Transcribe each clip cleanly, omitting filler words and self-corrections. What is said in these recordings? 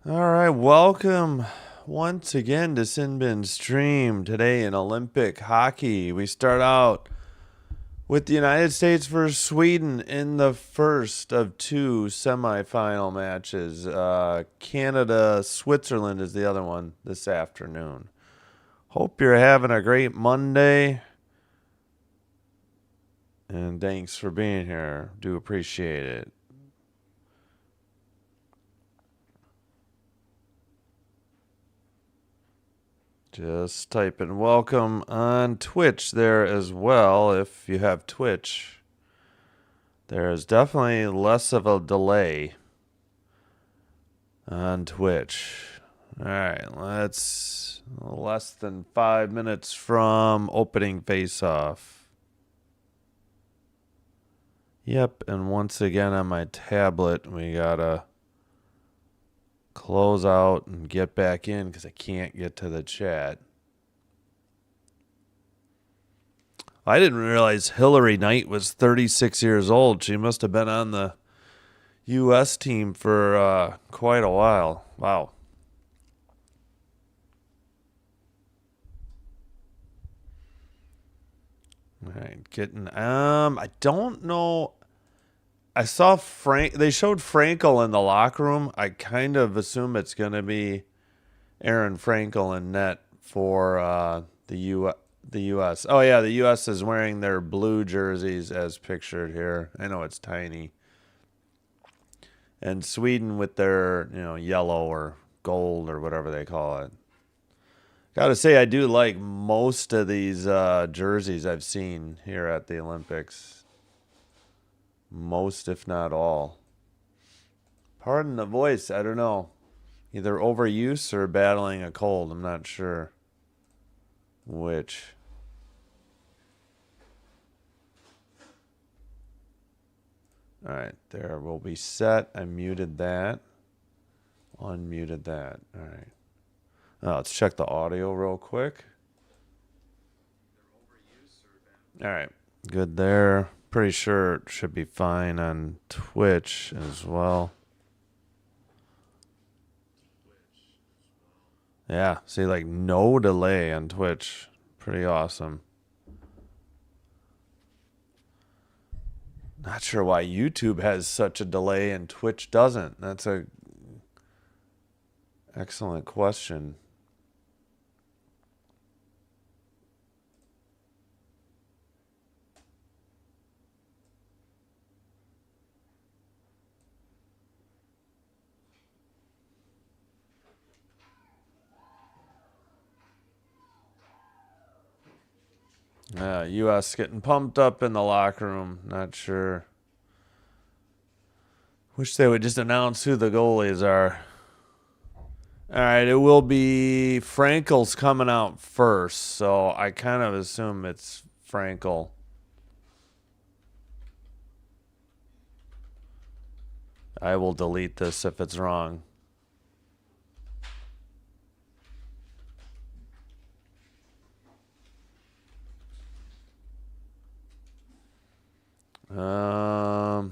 All right, welcome once again to Sinbin Stream. Today in Olympic hockey, we start out with the United States versus Sweden in the first of two semifinal matches. Canada, Switzerland is the other one this afternoon. Hope you're having a great Monday. And thanks for being here. Do appreciate it. Just type in welcome on Twitch there as well if you have Twitch. There is definitely less of a delay on Twitch. All right, let's less than 5 minutes from opening face-off. Yep, and once again on my tablet, we gotta close out and get back in because I can't get to the chat. I didn't realize Hillary Knight was 36 years old. She must have been on the U.S. team for quite a while. Wow. All right, getting I don't know. I saw Frank. They showed Frankel in the locker room. I kind of assume it's going to be Aaron Frankel in net for the U.S. Oh yeah, the U.S. is wearing their blue jerseys as pictured here. I know it's tiny. And Sweden with their yellow or gold or whatever they call it. Gotta say, I do like most of these jerseys I've seen here at the Olympics. Most, if not all. Pardon the voice, I don't know. Either overuse or battling a cold, I'm not sure which. All right, there will be set. I muted that. Unmuted that. All right. Now let's check the audio real quick. All right, good there. Pretty sure it should be fine on Twitch as well. Yeah, see, like no delay on Twitch. Pretty awesome. Not sure why YouTube has such a delay and Twitch doesn't. That's a excellent question. U.S. getting pumped up in the locker room. Not sure. Wish they would just announce who the goalies are. All right, it will be Frankel's coming out first, so I kind of assume it's Frankel. I will delete this if it's wrong.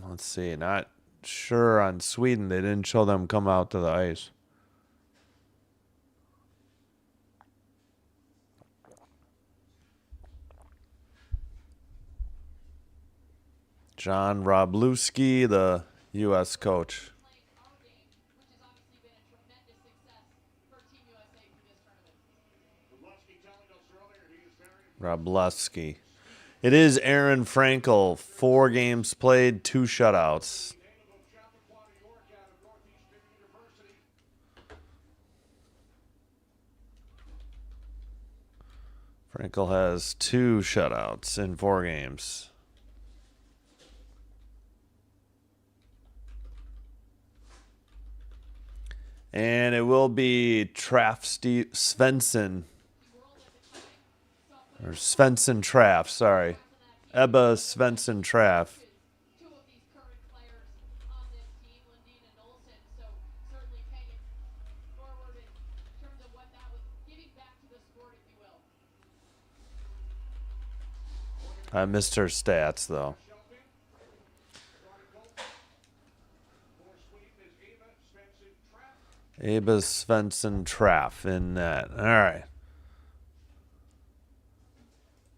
Let's see. Not sure on Sweden. They didn't show them come out to the ice. John Robluski, the U.S. coach. Robluski. It is Aaron Frankel. 4 games played, 2 shutouts. Frankel has 2 shutouts in 4 games. And it will be Traff Svensson. Or Svensson Traff, sorry. Ebba Svensson Traff. I missed her stats, though. Aba Svensson Traff in that. All right.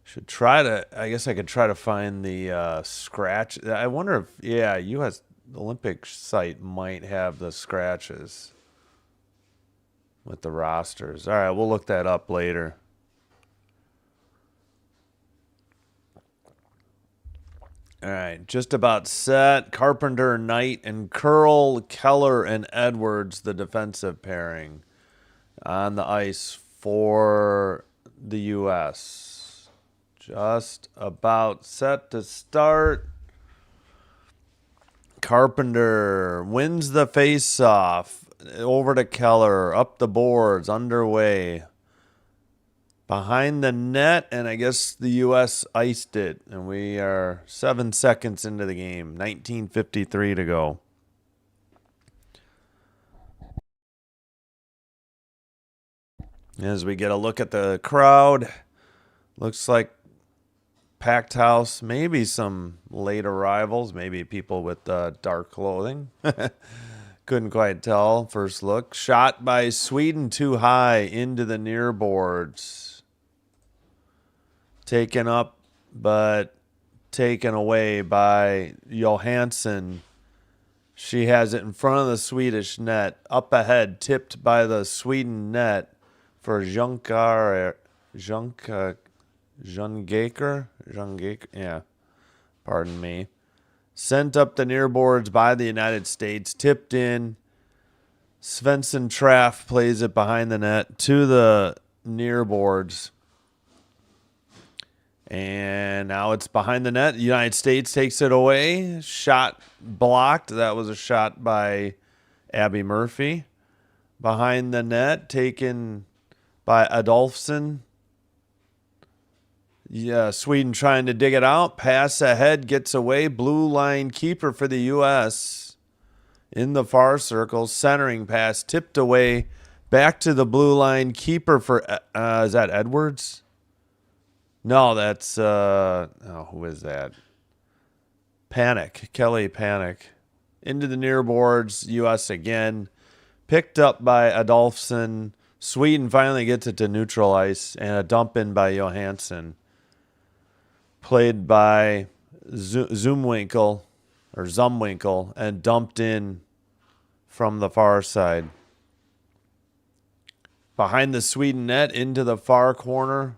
Should try to. I guess I could try to find the scratch. I wonder if U.S. Olympic site might have the scratches with the rosters. All right, we'll look that up later. All right, just about set. Carpenter, Knight, and Curl, Keller, and Edwards, the defensive pairing on the ice for the U.S. Just about set to start. Carpenter wins the face-off. Over to Keller, up the boards, underway. Behind the net, and I guess the U.S. iced it. And we are 7 seconds into the game. 19:53 to go. As we get a look at the crowd, looks like packed house, maybe some late arrivals, maybe people with dark clothing. Couldn't quite tell. First look. Shot by Sweden too high into the near boards. Taken up, but taken away by Johansson. She has it in front of the Swedish net. Up ahead, tipped by the Sweden net for Jungaker. Yeah, pardon me. Sent up the near boards by the United States. Tipped in. Svensson Traff plays it behind the net to the near boards. And now it's behind the net. The United States takes it away. Shot blocked. That was a shot by Abby Murphy. Behind the net, taken by Adolfsson. Yeah, Sweden trying to dig it out. Pass ahead, gets away. Blue line keeper for the U.S. in the far circle. Centering pass, tipped away. Back to the blue line keeper for, is that Edwards? No, that's, who is that? Kelly Panic. Into the near boards, U.S. again. Picked up by Adolfsson. Sweden finally gets it to neutral ice, and a dump in by Johansson. Played by Zumwinkel, and dumped in from the far side. Behind the Sweden net, into the far corner.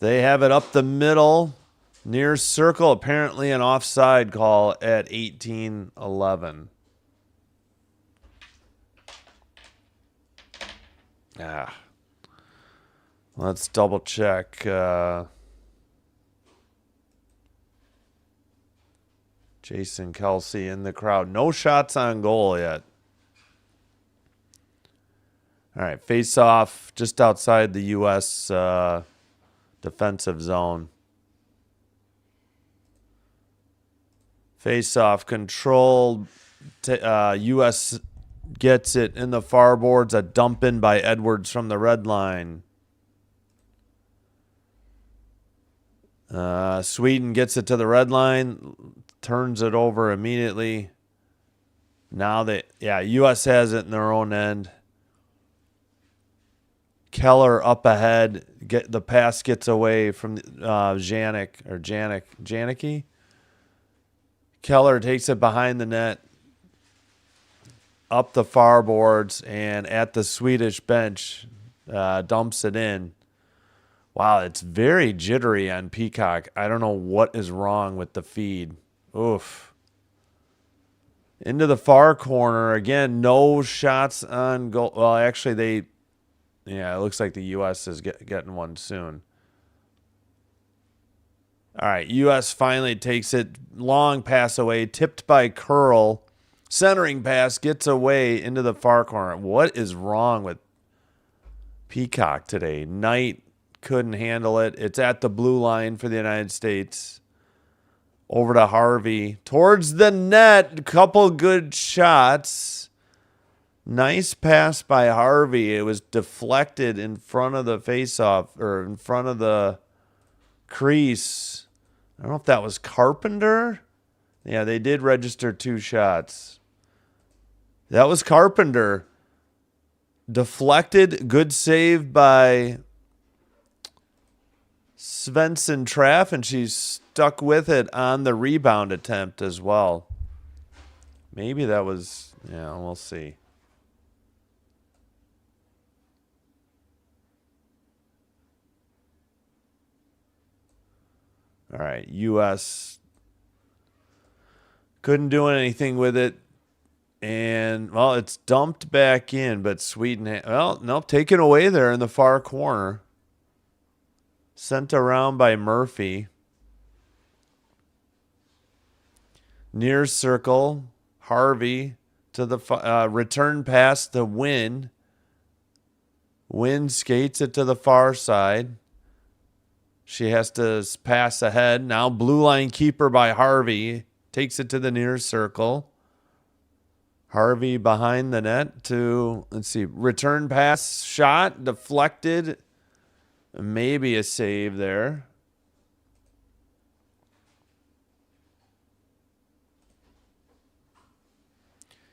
They have it up the middle, near circle. Apparently an offside call at 18:11. Let's double check. Jason Kelsey in the crowd. No shots on goal yet. All right, face off just outside the U.S. Defensive zone. Face-off controlled. U.S. gets it in the far boards. A dump in by Edwards from the red line. Sweden gets it to the red line. Turns it over immediately. Now U.S. has it in their own end. Keller up ahead. The pass gets away from Janicki. Keller takes it behind the net, up the far boards, and at the Swedish bench, dumps it in. Wow, it's very jittery on Peacock. I don't know what is wrong with the feed. Oof. Into the far corner. Again, no shots on goal. Well, actually, it looks like the U.S. is getting one soon. All right, U.S. finally takes it. Long pass away, tipped by Curl. Centering pass gets away into the far corner. What is wrong with Peacock today? Knight couldn't handle it. It's at the blue line for the United States. Over to Harvey. Towards the net. Couple good shots. Nice pass by Harvey. It was deflected in front of the faceoff, or in front of the crease. I don't know if that was Carpenter. Yeah, they did register 2 shots. That was Carpenter. Deflected. Good save by Svensson Traff, and she's stuck with it on the rebound attempt as well. Maybe that was, yeah, we'll see. All right, U.S. couldn't do anything with it. And, well, it's dumped back in, but Sweden, well, nope, taken away there in the far corner. Sent around by Murphy. Near circle, Harvey to the return pass to Wynn. Wynn skates it to the far side. She has to pass ahead. Now blue line keeper by Harvey. Takes it to the near circle. Harvey behind the net to, let's see, return pass, shot, deflected. Maybe a save there.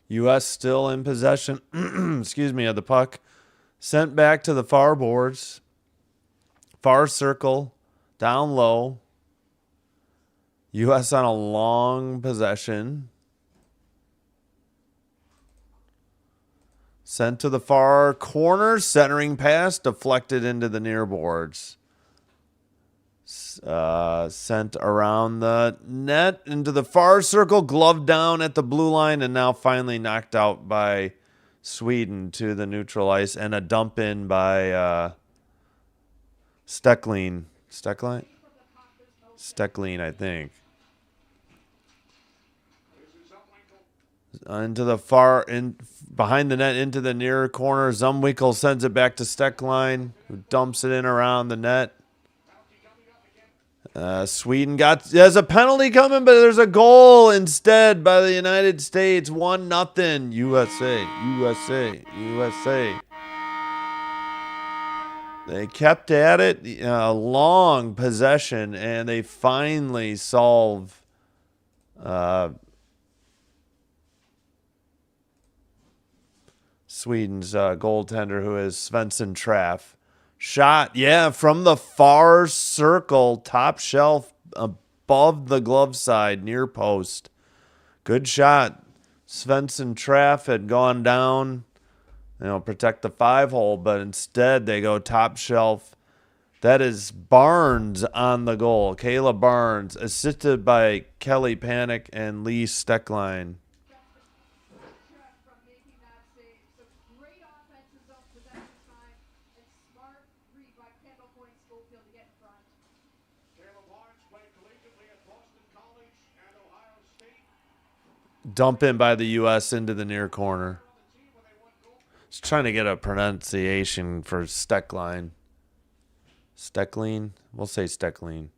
U.S. still in possession, excuse me, of the puck. Sent back to the far boards. Far circle, down low. U.S. on a long possession. Sent to the far corner, centering pass, deflected into the near boards. Sent around the net into the far circle, gloved down at the blue line, and now finally knocked out by Sweden to the neutral ice, and a dump in by Stecklein. Stecklein, I think. Into the far, behind the net, into the near corner. Zumwinkel sends it back to Stecklein, who dumps it in around the net. Sweden has a penalty coming, but there's a goal instead by the United States. 1-0. USA. They kept at it, long possession, and they finally solve Sweden's goaltender, who is Svensson Traff. Shot, yeah, from the far circle, top shelf, above the glove side, near post. Good shot. Svensson Traff had gone down, protect the 5-hole, but instead they go top shelf. That is Barnes on the goal. Kayla Barnes, assisted by Kelly Panic and Lee Stecklein. Dump in by the U.S. into the near corner. Just trying to get a pronunciation for Stecklein. Stecklein? We'll say Stecklein.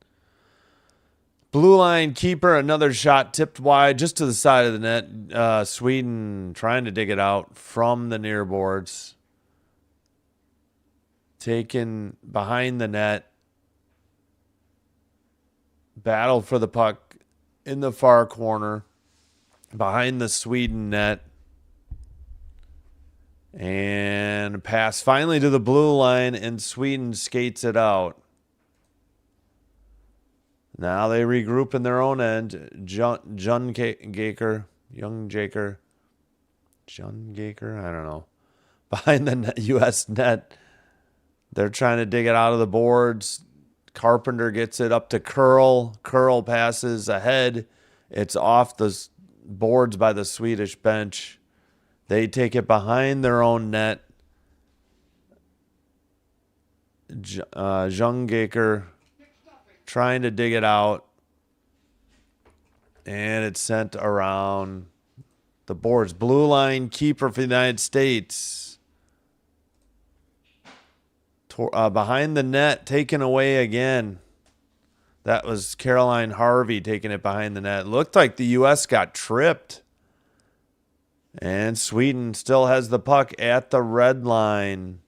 Blue line keeper, another shot tipped wide just to the side of the net. Sweden trying to dig it out from the near boards. Taken behind the net. Battle for the puck in the far corner. Behind the Sweden net. And pass finally to the blue line, and Sweden skates it out. Now they regroup in their own end. John Gaker. I don't know. Behind the U.S. net. They're trying to dig it out of the boards. Carpenter gets it up to Curl. Curl passes ahead. It's off the boards by the Swedish bench. They take it behind their own net. Junggaker trying to dig it out. And it's sent around the boards. Blue line keeper for the United States. Behind the net, taken away again. That was Caroline Harvey taking it behind the net. Looked like the U.S. got tripped. And Sweden still has the puck at the red line.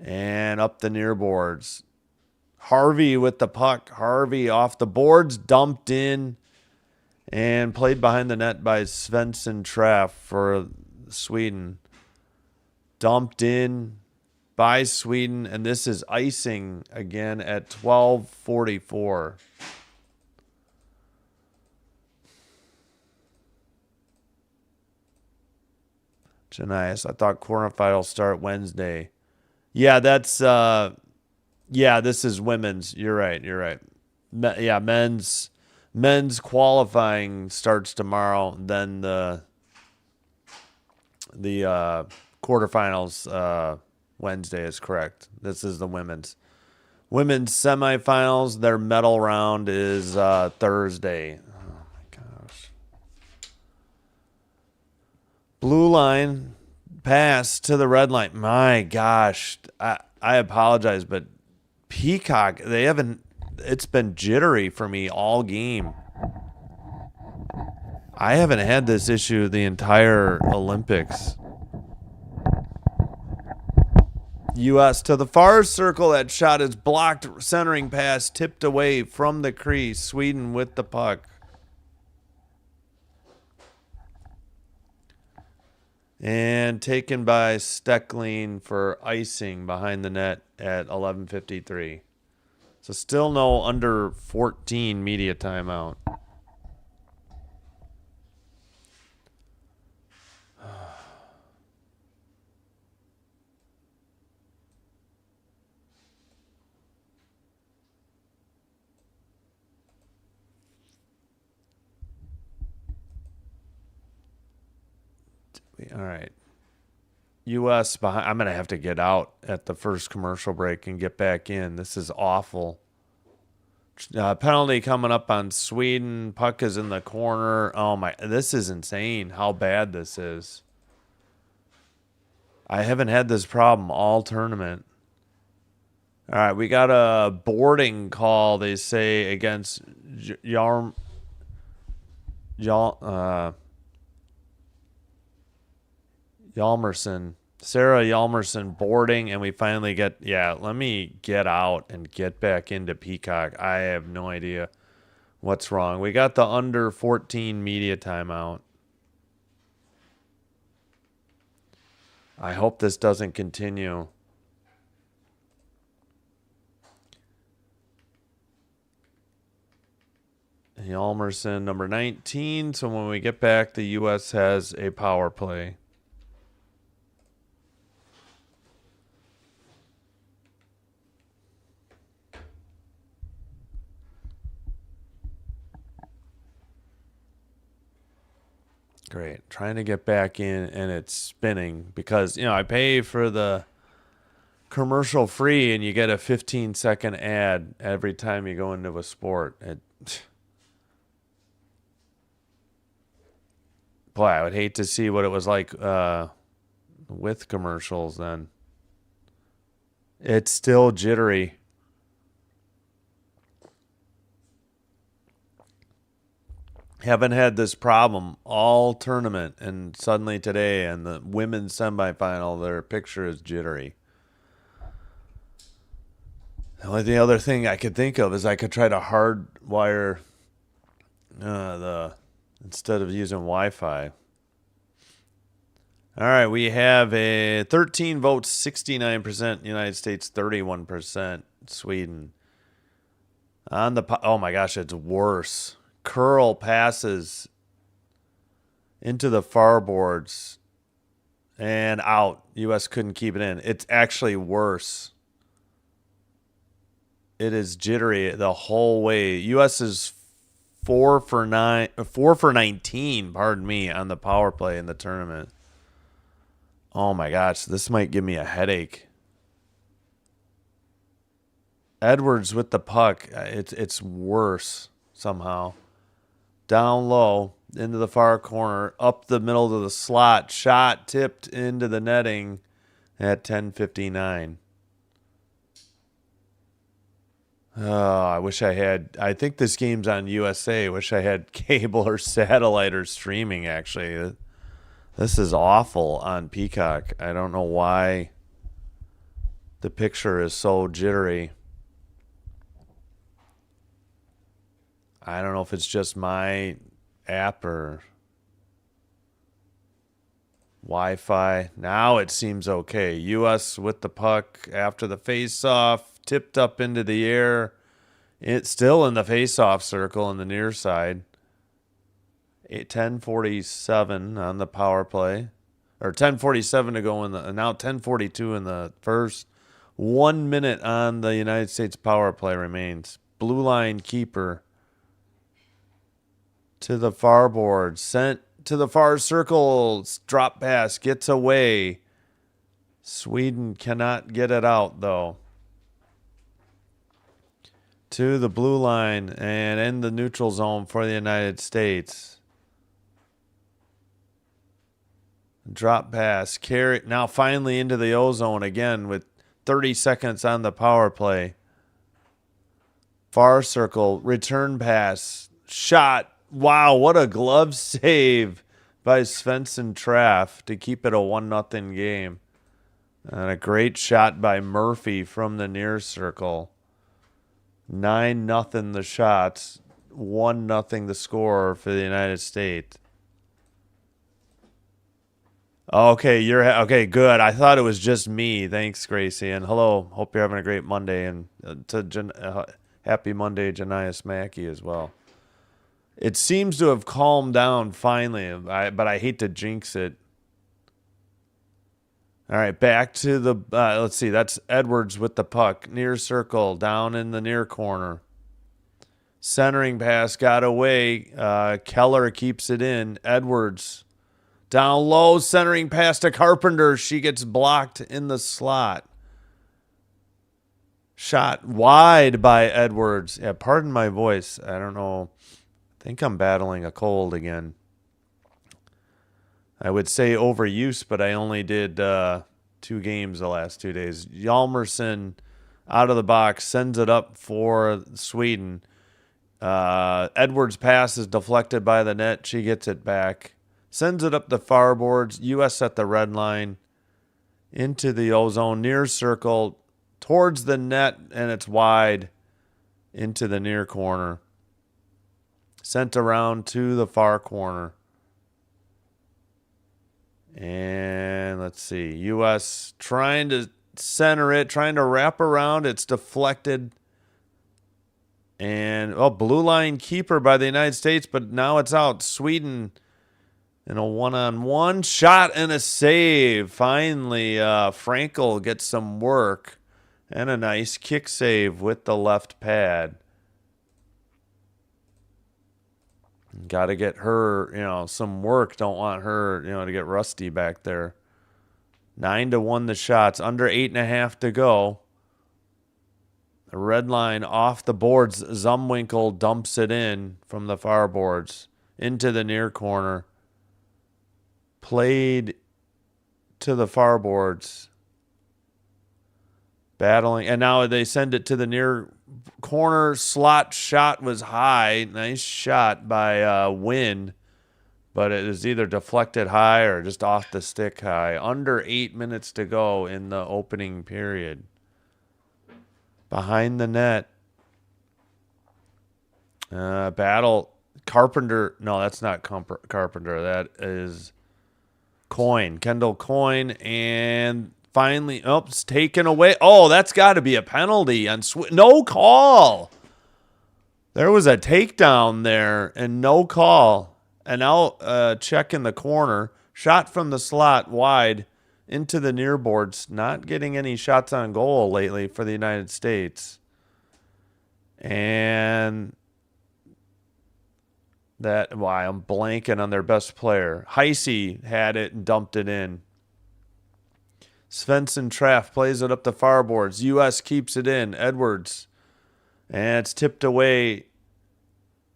And up the near boards. Harvey with the puck. Harvey off the boards, dumped in. And played behind the net by Svensson Traff for Sweden. Dumped in by Sweden, and this is icing again at 12:44. Janias, I thought quarterfinals start Wednesday. Yeah, that's this is women's. You're right. Men's qualifying starts tomorrow. Then the quarterfinals Wednesday is correct. This is the women's. Women's semifinals. Their medal round is Thursday. Oh my gosh. Blue line pass to the red line. My gosh, I apologize, but Peacock, they haven't. It's been jittery for me all game. I haven't had this issue the entire Olympics. U.S. to the far circle. That shot is blocked. Centering pass tipped away from the crease. Sweden with the puck. And taken by Steckling for icing behind the net at 11:53. So still no under 14 media timeout. All right. U.S. behind. I'm going to have to get out at the first commercial break and get back in. This is awful. Penalty coming up on Sweden. Puck is in the corner. Oh, my. This is insane how bad this is. I haven't had this problem all tournament. All right. We got a boarding call, they say, against Yalmerson, Sarah Yalmerson boarding, and we finally get, let me get out and get back into Peacock. I have no idea what's wrong. We got the under 14 media timeout. I hope this doesn't continue. Yalmerson, number 19. So when we get back, the U.S. has a power play. Great. Trying to get back in, and it's spinning because, I pay for the commercial free, and you get a 15-second ad every time you go into a sport. Boy, I would hate to see what it was like with commercials then. It's still jittery. Haven't had this problem all tournament, and suddenly today in the women's semifinal, their picture is jittery. The only other thing I could think of is I could try to hardwire instead of using Wi-Fi. All right, we have a 13 votes, 69% United States, 31% Sweden. Oh my gosh, it's worse. Curl passes into the far boards and out. U.S. couldn't keep it in. It's actually worse. It is jittery the whole way. U.S. is 4 for 19, pardon me, on the power play in the tournament. Oh my gosh, this might give me a headache. Edwards with the puck. It's worse somehow. Down low, into the far corner, up the middle of the slot. Shot tipped into the netting at 10:59. Oh, I wish I had. I think this game's on USA. Wish I had cable or satellite or streaming, actually. This is awful on Peacock. I don't know why the picture is so jittery. I don't know if it's just my app or Wi-Fi. Now it seems okay. U.S. with the puck after the face-off, tipped up into the air. It's still in the face-off circle in the near side. 10:47 on the power play, or 10:47 to go in the now 10:42 in the first. 1 minute on the United States power play remains. Blue line keeper to the far board, sent to the far circle, drop pass, gets away. Sweden cannot get it out, though. To the blue line and in the neutral zone for the United States. Drop pass, carry, now finally into the O zone again with 30 seconds on the power play. Far circle, return pass, shot. Wow, what a glove save by Svensson Traff to keep it a 1-0 game. And a great shot by Murphy from the near circle. 9-0 the shots, 1-0 the score for the United States. Okay, you're okay. Good. I thought it was just me. Thanks, Gracie, and hello. Hope you're having a great Monday, and happy Monday, Janias Mackey as well. It seems to have calmed down finally, but I hate to jinx it. All right, back to the, let's see, that's Edwards with the puck. Near circle, down in the near corner. Centering pass got away. Keller keeps it in. Edwards down low, centering pass to Carpenter. She gets blocked in the slot. Shot wide by Edwards. Yeah, pardon my voice. I don't know. I think I'm battling a cold again. I would say overuse, but I only did 2 games the last 2 days. Hjalmarsson out of the box, sends it up for Sweden. Edwards' pass is deflected by the net. She gets it back. Sends it up the far boards. U.S. at the red line. Into the O zone. Near circle. Towards the net, and it's wide. Into the near corner. Sent around to the far corner. And let's see. U.S. trying to center it, trying to wrap around. It's deflected. And, blue line keeper by the United States, but now it's out. Sweden in a one-on-one shot and a save. Finally, Frankel gets some work and a nice kick save with the left pad. Got to get her, some work. Don't want her, to get rusty back there. 9-1 the shots. Under 8.5 to go. The red line off the boards. Zumwinkle dumps it in from the far boards into the near corner. Played to the far boards. Battling. And now they send it to the near corner. Slot shot was high. Nice shot by Wynn. But it is either deflected high or just off the stick high. Under 8 minutes to go in the opening period. Behind the net. Battle. Carpenter. No, that's not Carpenter. That is Coyne. Kendall Coyne. And finally, it's taken away. Oh, that's got to be a penalty. No call. There was a takedown there and no call. And now check in the corner. Shot from the slot wide into the near boards. Not getting any shots on goal lately for the United States. And I'm blanking on their best player. Heisey had it and dumped it in. Svensson Traff plays it up the far boards. U.S. keeps it in. Edwards. And it's tipped away.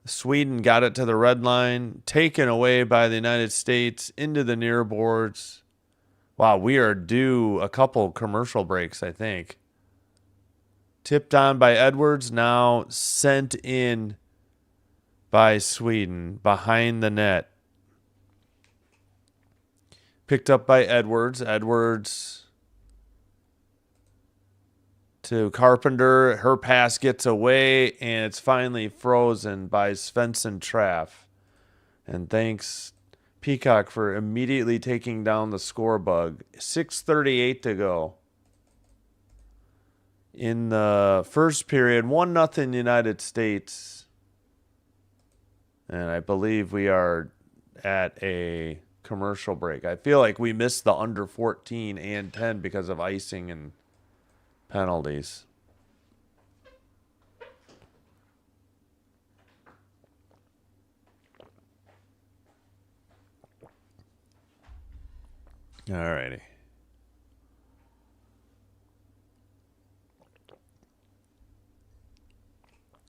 Sweden got it to the red line. Taken away by the United States into the near boards. Wow, we are due a couple commercial breaks, I think. Tipped on by Edwards. Now sent in by Sweden behind the net. Picked up by Edwards. Edwards to Carpenter. Her pass gets away, and it's finally frozen by Svensson Traff. And thanks, Peacock, for immediately taking down the score bug. 6:38 to go. In the first period, 1-0 United States. And I believe we are at a commercial break. I feel like we missed the under 14 and 10 because of icing and penalties. Alrighty.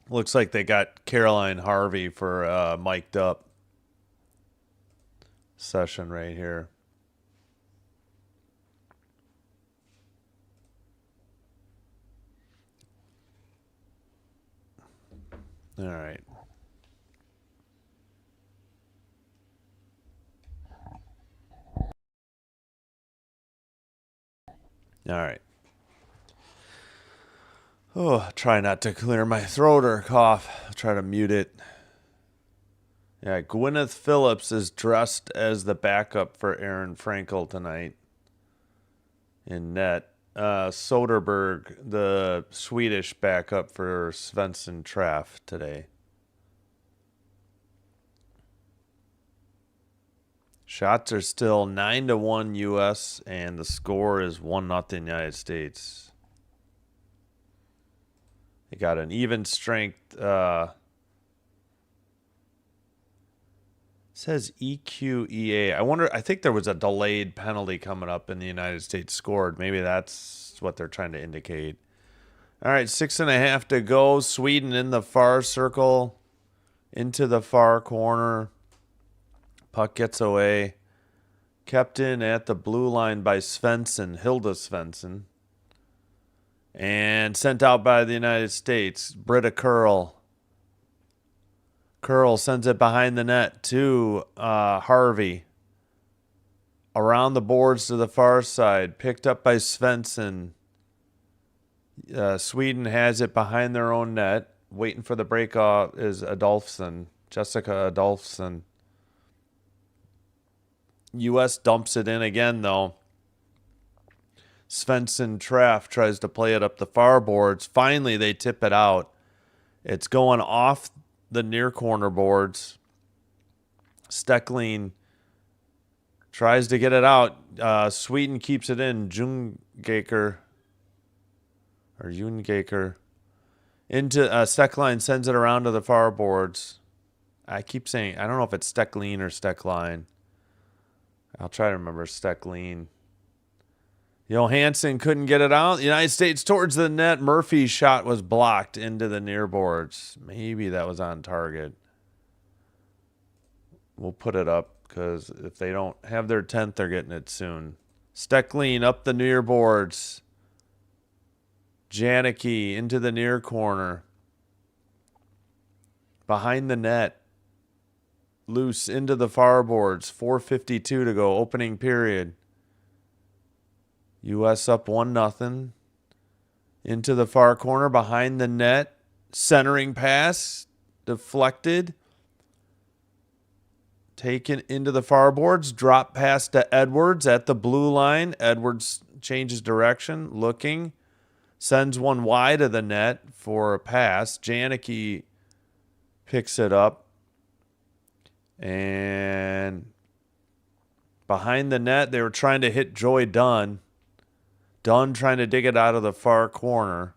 Looks like they got Caroline Harvey for mic'd up session right here. All right. All right. Oh, try not to clear my throat or cough. I'll try to mute it. Yeah, Gwyneth Phillips is dressed as the backup for Aaron Frankel tonight in net. Soderberg, the Swedish backup for Svensson Traff today. Shots are still 9-1 U.S. and the score is 1-0 United States. They got an even strength. Says EQEA. I think there was a delayed penalty coming up and the United States scored. Maybe that's what they're trying to indicate. All right, 6.5 to go. Sweden in the far circle, into the far corner. Puck gets away. Kept in at the blue line by Svensson, Hilda Svensson. And sent out by the United States, Britta Curl. Curl sends it behind the net to Harvey. Around the boards to the far side, picked up by Svensson. Sweden has it behind their own net. Waiting for the breakoff is Adolfsson, Jessica Adolfsson. U.S. dumps it in again, though. Svensson Traff tries to play it up the far boards. Finally, they tip it out. It's going off the near corner boards. Steckling tries to get it out. Sweden keeps it in. Jungaker. Into Steckline sends it around to the far boards. I keep saying, I don't know if it's Steckline or Steckline. I'll try to remember Steckline. Johansson couldn't get it out. The United States towards the net. Murphy's shot was blocked into the near boards. Maybe that was on target. We'll put it up because if they don't have their 10th, they're getting it soon. Steckline up the near boards. Janicki into the near corner. Behind the net. Loose into the far boards. 4:52 to go. Opening period. U.S. up 1-0. Into the far corner. Behind the net. Centering pass. Deflected. Taken into the far boards. Drop pass to Edwards at the blue line. Edwards changes direction. Looking. Sends one wide of the net for a pass. Janicki picks it up. And behind the net, they were trying to hit Joy Dunn. Dunn trying to dig it out of the far corner.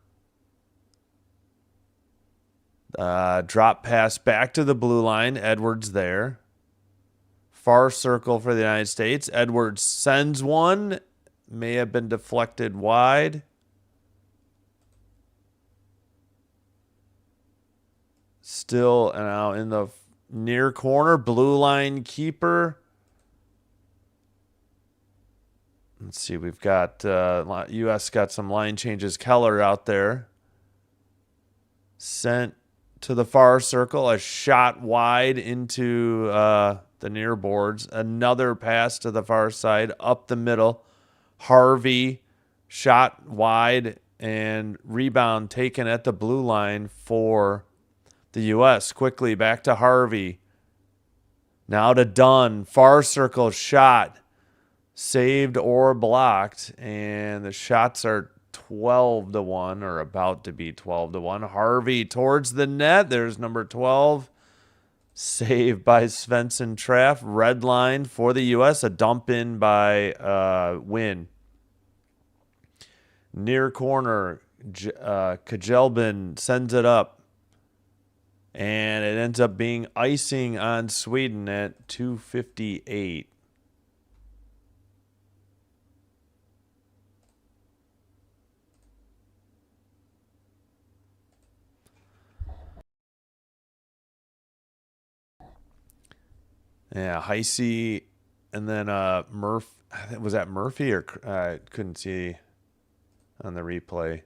Drop pass back to the blue line. Edwards there. Far circle for the United States. Edwards sends one. May have been deflected wide. Still now in the near corner. Blue line keeper. Let's see. We've got U.S. got some line changes. Keller out there. Sent to the far circle. A shot wide into the near boards. Another pass to the far side. Up the middle. Harvey. Shot wide. And rebound taken at the blue line for the U.S. Quickly back to Harvey. Now to Dunn. Far circle shot. Saved or blocked. And the shots are 12-1 or about to be 12-1. Harvey towards the net. There's number 12. Saved by Svensson Traff. Red line for the U.S. A dump in by Wynn. Near corner. Kajelbin sends it up. And it ends up being icing on Sweden at 2:58. Yeah, Heisey, and then was that Murphy or I couldn't see on the replay.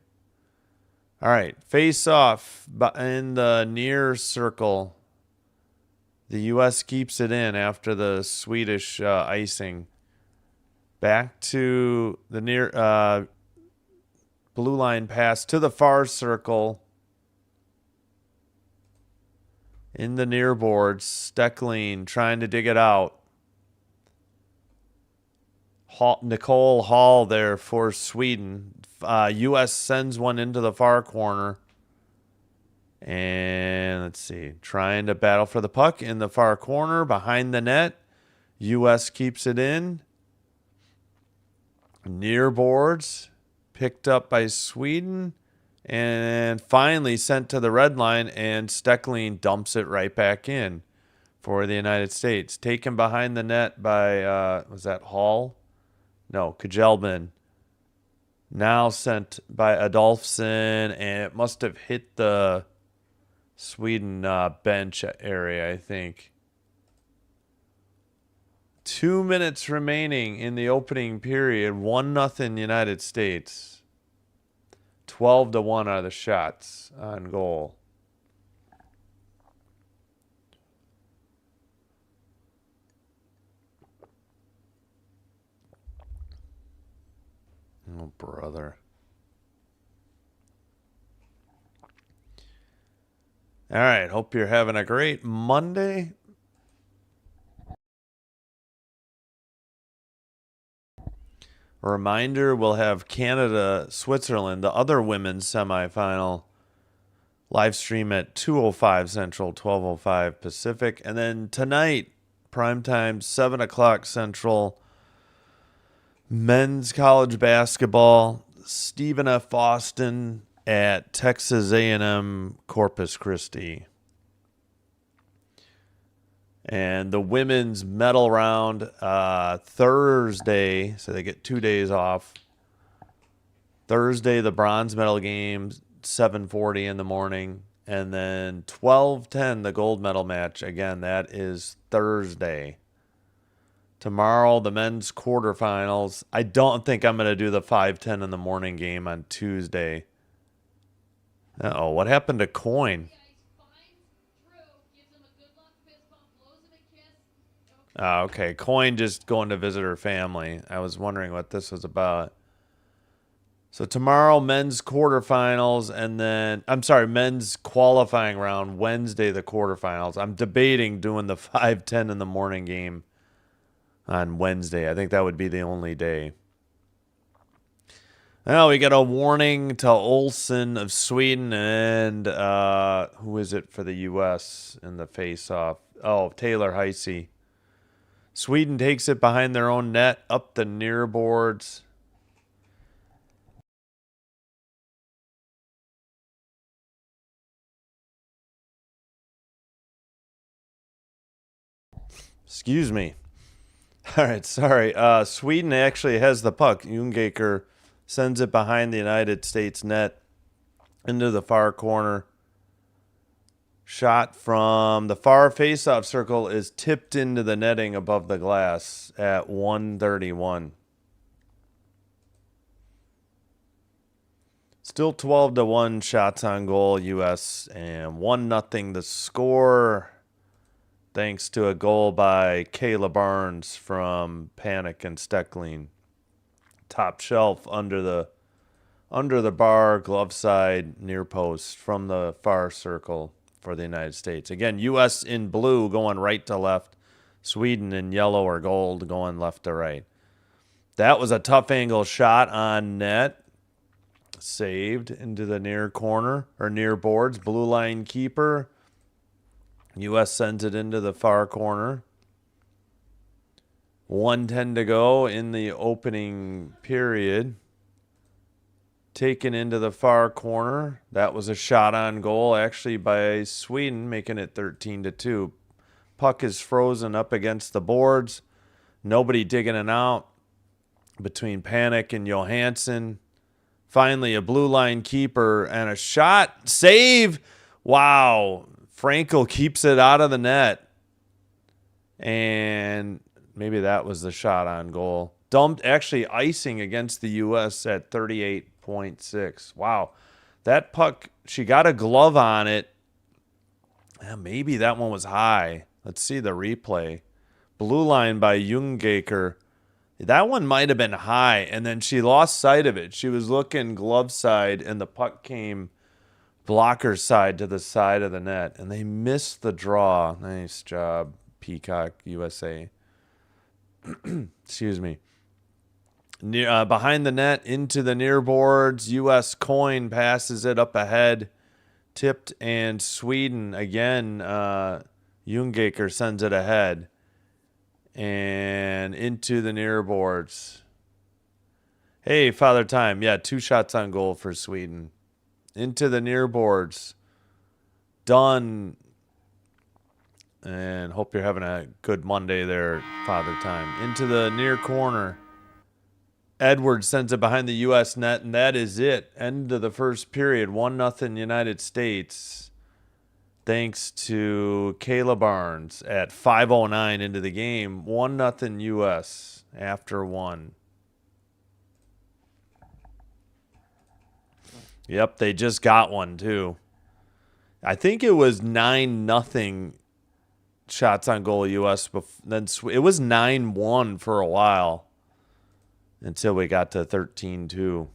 All right, face off in the near circle. The U.S. keeps it in after the Swedish icing. Back to the near blue line pass to the far circle. In the near board, Steckling trying to dig it out. Nicole Hall there for Sweden. U.S. sends one into the far corner. And let's see. Trying to battle for the puck in the far corner behind the net. U.S. keeps it in. Near boards. Picked up by Sweden. And finally sent to the red line. And Steckling dumps it right back in for the United States. Taken behind the net by, was that Hall? No, Kajelbin. Now sent by Adolfsson, and it must have hit the Sweden bench area, I think. 2 minutes remaining in the opening period. 1-0 United States. 12-1 are the shots on goal. Oh, brother. All right. Hope you're having a great Monday. A reminder, we'll have Canada, Switzerland, the other women's semifinal, live stream at 2:05 Central, 12:05 Pacific. And then tonight, primetime, 7 o'clock Central, men's college basketball, Stephen F. Austin at Texas A&M Corpus Christi. And the women's medal round Thursday, so they get 2 days off. Thursday, the bronze medal game, 7:40 in the morning. And then 12:10, the gold medal match. Again, that is Thursday. Tomorrow, the men's quarterfinals. I don't think I'm going to do the 5:10 in the morning game on Tuesday. Uh-oh, what happened to Coin? Okay, Coin just going to visit her family. I was wondering what this was about. So tomorrow, men's quarterfinals, and then, I'm sorry, men's qualifying round, Wednesday, the quarterfinals. I'm debating doing the 5:10 in the morning game on Wednesday. I think that would be the only day. Now we got a warning to Olsen of Sweden, and who is it for the U.S. in the face-off? Oh, Taylor Heisey. Sweden takes it behind their own net, up the near boards. Excuse me. All right, sorry. Sweden actually has the puck. Jungaker sends it behind the United States net into the far corner. Shot from the far face-off circle is tipped into the netting above the glass at 1:31. Still 12-1 shots on goal, U.S. and 1-0 the score. Thanks to a goal by Kayla Barnes from Panic and Steckling. Top shelf under the bar, glove side, near post from the far circle for the United States. Again, U.S. in blue going right to left. Sweden in yellow or gold going left to right. That was a tough angle shot on net. Saved into the near corner or near boards. Blue line keeper. U.S. sends it into the far corner. 1:10 to go in the opening period. Taken into the far corner. That was a shot on goal actually by Sweden, making it 13-2. Puck is frozen up against the boards. Nobody digging it out between Panic and Johansson. Finally, a blue line keeper and a shot. Save. Wow. Frankel keeps it out of the net. And maybe that was the shot on goal. Dumped, actually icing against the U.S. at 38.6. Wow. That puck, she got a glove on it. Maybe that one was high. Let's see the replay. Blue line by Jungaker. That one might have been high, and then she lost sight of it. She was looking glove side, and the puck came blocker side to the side of the net, and they missed the draw. Nice job, Peacock USA. Excuse me. Behind the net, into the near boards. U.S. coin passes it up ahead. Tipped, and Sweden, again, Jungaker sends it ahead. And into the near boards. Hey, Father Time. Yeah, 2 shots on goal for Sweden. Into the near boards. Done. And hope you're having a good Monday there, Father Time. Into the near corner. Edwards sends it behind the U.S. net, and that is it. End of the first period. 1-0 United States. Thanks to Kayla Barnes at 5:09 into the game. 1-0 U.S. after 1. Yep, they just got one, too. I think it was 9-0 shots on goal U.S. Then it was 9-1 for a while until we got to 13-2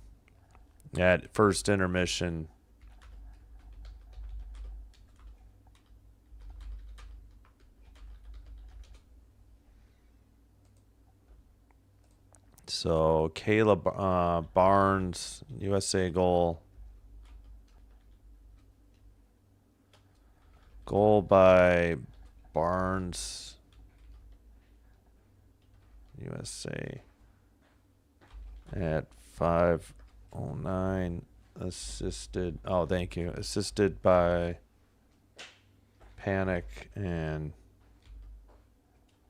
at first intermission. So Kayla Barnes, USA goal. Goal by Barnes, USA at 5:09. Assisted. Oh, thank you. Assisted by Panic and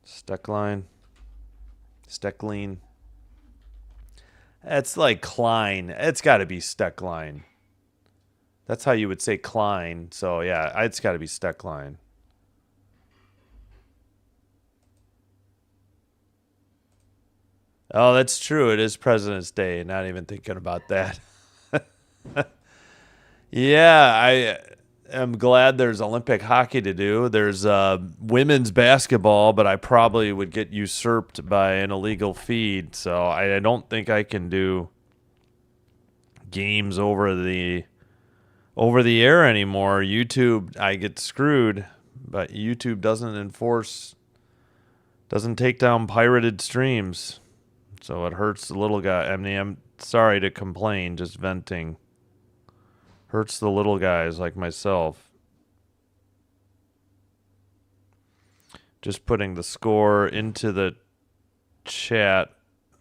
Stecklein. It's like Klein. It's got to be Stecklein. That's how you would say Klein. So, yeah, it's got to be Stecklein. Oh, that's true. It is President's Day. Not even thinking about that. Yeah, I am glad there's Olympic hockey to do. There's women's basketball, but I probably would get usurped by an illegal feed. So I don't think I can do games over the air anymore. YouTube, I get screwed, but YouTube doesn't take down pirated streams. So it hurts the little guy. I mean, I'm sorry to complain, just venting. Hurts the little guys like myself. Just putting the score into the chat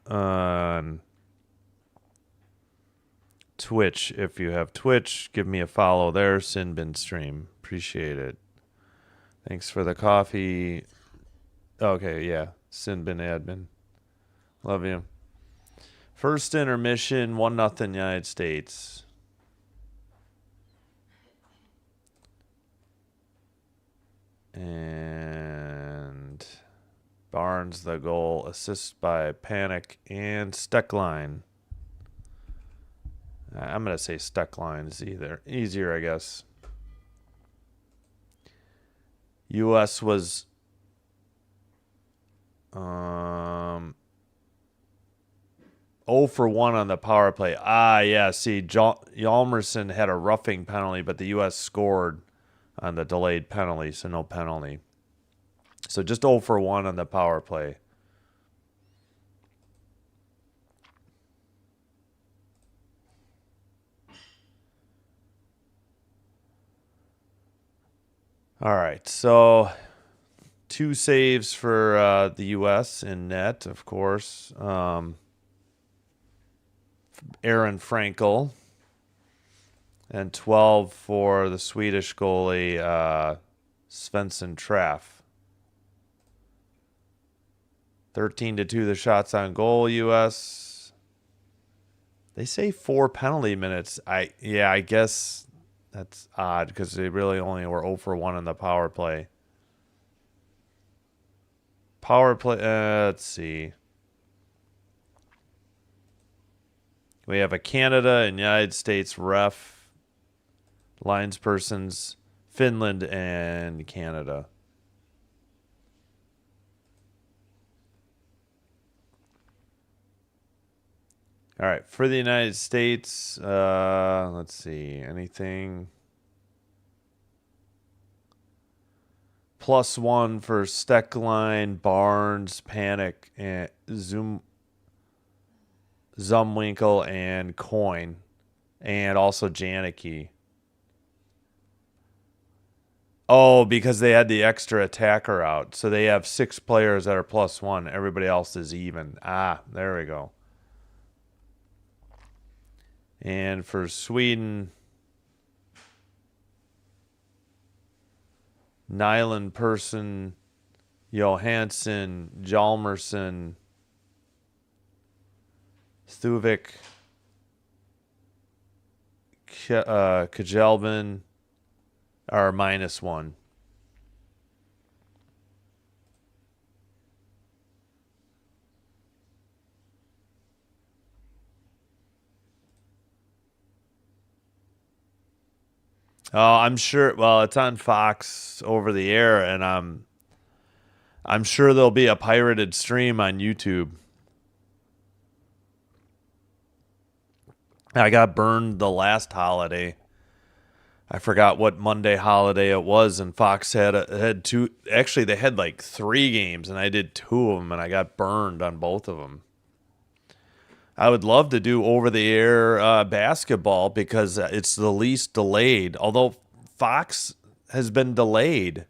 on Twitch. If you have Twitch, give me a follow there. Sinbin Stream. Appreciate it. Thanks for the coffee. Okay, yeah. Sinbin Admin. Love you. First intermission, 1-0 United States. And Barnes the goal, assist by Panic and Stecklein. I'm going to say Stecklein is easier, I guess. U.S. was 0 for 1 on the power play. Yeah, see, Hjalmarsson had a roughing penalty, but the U.S. scored on the delayed penalty, so no penalty. So just 0 for 1 on the power play. All right, so 2 saves for the U.S. in net, of course. Aaron Frankel. And 12 for the Swedish goalie, Svensson Traff. 13-2 the shots on goal, U.S. They say 4 penalty minutes. I guess that's odd because they really only were 0 for 1 in the power play. Power play, let's see. We have a Canada and United States ref, linespersons, Finland and Canada. All right, for the United States, let's see, anything. +1 for Steckline, Barnes, Panic, and Zumwinkle, and Coyne, and also Janicki. Oh, because they had the extra attacker out. So they have 6 players that are +1. Everybody else is even. Ah, there we go. And for Sweden, Nyland Person, Johansson, Hjalmarsson, Thuvik, Kajelbin are -1. Oh, I'm sure. Well, it's on Fox over the air, and I'm sure there'll be a pirated stream on YouTube. I got burned the last holiday. I forgot what Monday holiday it was, and Fox had 2. Actually, they had like 3 games, and I did 2 of them, and I got burned on both of them. I would love to do over-the-air basketball because it's the least delayed. Although Fox has been delayed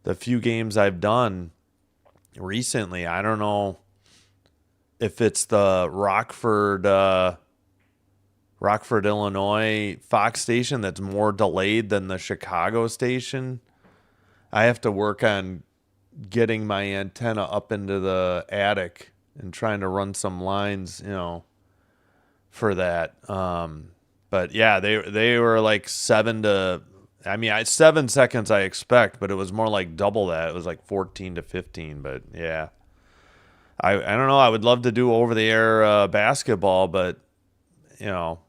the few games I've done recently. I don't know if it's the Rockford, Illinois Fox station that's more delayed than the Chicago station. I have to work on getting my antenna up into the attic and trying to run some lines, for that. But yeah, they were like 7 to. I mean, 7 seconds I expect, but it was more like double that. It was like 14 to 15. But yeah, I don't know. I would love to do over the air basketball, but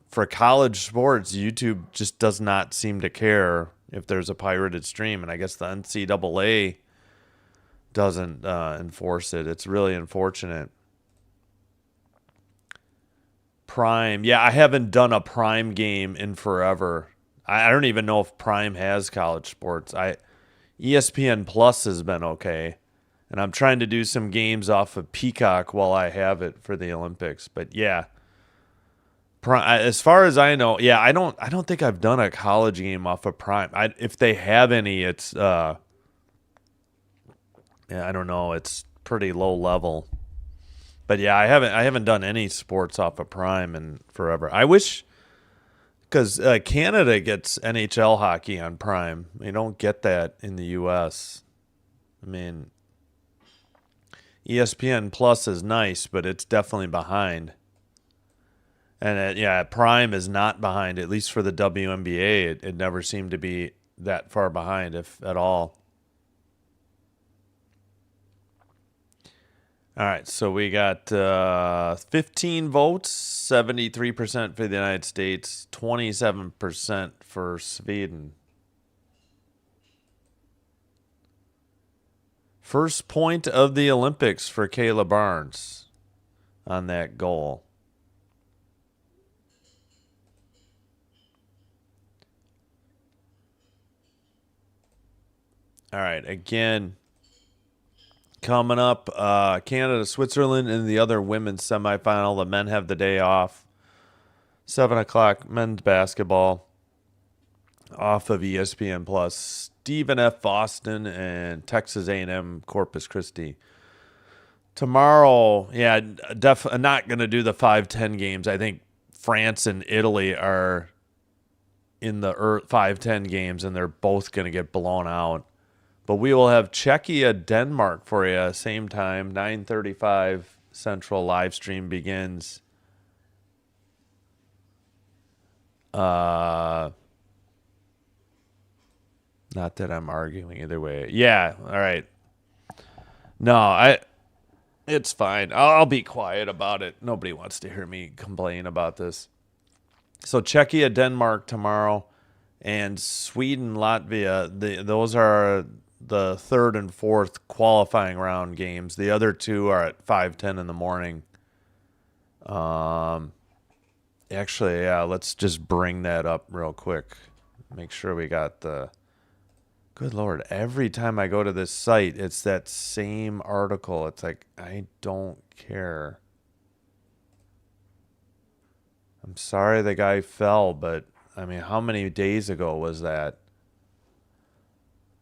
for college sports, YouTube just does not seem to care if there's a pirated stream, and I guess the NCAA doesn't enforce it. It's really unfortunate. Prime. Yeah, I haven't done a Prime game in forever. I don't even know if Prime has college sports. ESPN Plus has been okay. And I'm trying to do some games off of Peacock while I have it for the Olympics. But yeah, as far as I know, yeah, I don't think I've done a college game off of Prime. If they have any, it's yeah, I don't know. It's pretty low level. But yeah, I haven't done any sports off of Prime in forever. I wish, because Canada gets NHL hockey on Prime. They don't get that in the U.S. I mean, ESPN Plus is nice, but it's definitely behind. And yeah, Prime is not behind, at least for the WNBA. It never seemed to be that far behind, if at all. All right, so we got 15 votes, 73% for the United States, 27% for Sweden. First point of the Olympics for Kayla Barnes on that goal. All right, again, Coming up, Canada, Switzerland, and the other women's semifinal. The men have the day off. 7 o'clock, men's basketball off of ESPN Plus. Stephen F. Boston and Texas A&M Corpus Christi. Tomorrow, yeah, not going to do the 5-10 games. I think France and Italy are in the 5-10 games, and they're both going to get blown out. But we will have Czechia, Denmark for you, same time, 9:35 Central. Live stream begins. Not that I'm arguing either way. Yeah, all right. No, it's fine. I'll be quiet about it. Nobody wants to hear me complain about this. So Czechia, Denmark tomorrow, and Sweden, Latvia. Those are the third and fourth qualifying round games. The other two are at 5:10 in the morning. Actually, yeah, let's just bring that up real quick. Make sure we got the... Good Lord, every time I go to this site, it's that same article. It's like, I don't care. I'm sorry the guy fell, but, I mean, how many days ago was that?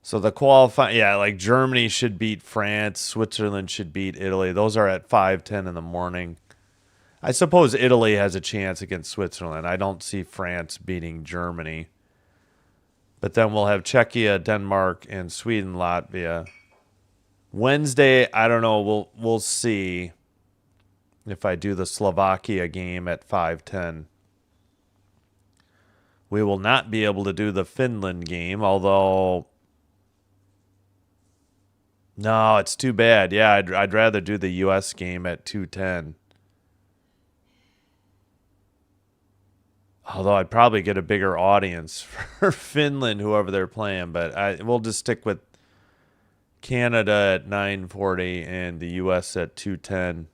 So the qualifying, yeah, like Germany should beat France, Switzerland should beat Italy. Those are at 5:10 in the morning. I suppose Italy has a chance against Switzerland. I don't see France beating Germany. But then we'll have Czechia, Denmark, and Sweden, Latvia. Wednesday, I don't know. We'll see if I do the Slovakia game at 5:10. We will not be able to do the Finland game, although... No, it's too bad. Yeah, I'd rather do the U.S. game at 2:10. Although I'd probably get a bigger audience for Finland, whoever they're playing. But we'll just stick with Canada at 9:40 and the U.S. at 2:10.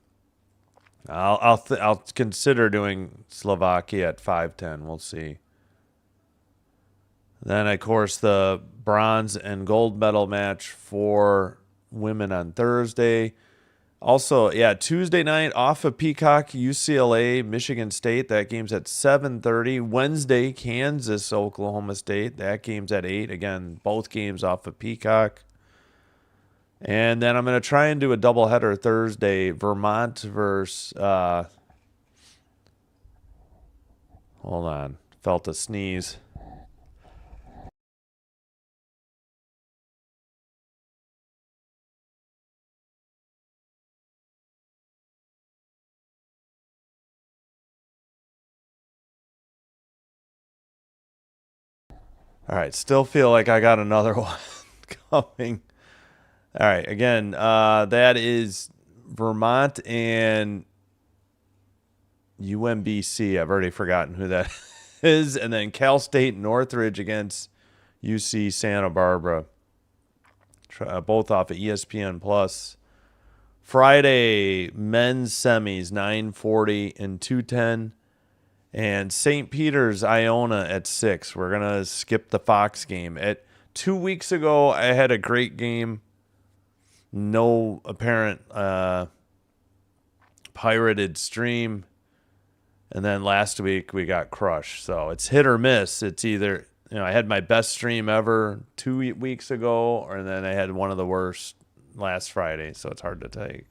I'll consider doing Slovakia at 5:10. We'll see. Then, of course, the bronze and gold medal match for women on Thursday. Also, yeah, Tuesday night off of Peacock, UCLA, Michigan State. That game's at 7:30. Wednesday, Kansas, Oklahoma State. That game's at 8. Again, both games off of Peacock. And then I'm going to try and do a doubleheader Thursday. Vermont versus... hold on. Felt a sneeze. All right, still feel like I got another one coming. All right, again, that is Vermont and UMBC. I've already forgotten who that is. And then Cal State Northridge against UC Santa Barbara. Both off of ESPN Plus. Friday, men's semis, 9:40 and 2:10. And St. Peter's, Iona at 6. We're going to skip the Fox game. 2 weeks ago, I had a great game. No apparent pirated stream. And then last week, we got crushed. So it's hit or miss. It's either, I had my best stream ever 2 weeks ago, or then I had one of the worst last Friday. So it's hard to take.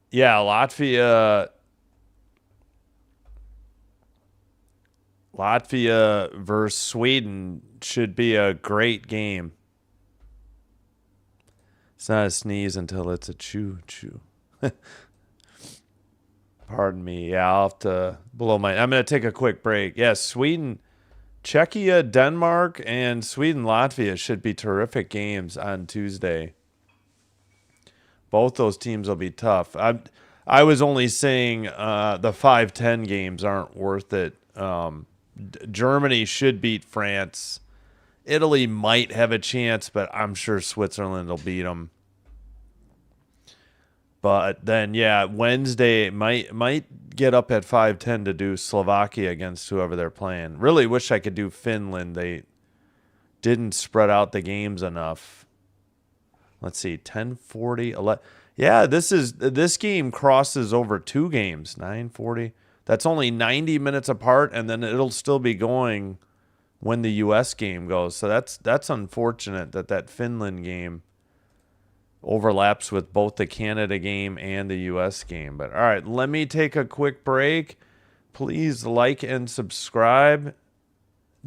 Yeah, Latvia versus Sweden should be a great game. It's not a sneeze until it's a chew. Pardon me. Yeah, I'll have to blow I'm going to take a quick break. Yes, Sweden, Czechia, Denmark, and Sweden, Latvia should be terrific games on Tuesday. Both those teams will be tough. I was only saying the 5-10 games aren't worth it. Germany should beat France. Italy might have a chance, but I'm sure Switzerland will beat them. But then, yeah, Wednesday might get up at 5:10 to do Slovakia against whoever they're playing. Really wish I could do Finland. They didn't spread out the games enough. Let's see, 10:40, 11. Yeah, this game crosses over 2 games, 9:40. That's only 90 minutes apart, and then it'll still be going when the U.S. game goes. So that's unfortunate that Finland game overlaps with both the Canada game and the U.S. game. But all right, let me take a quick break. Please like and subscribe.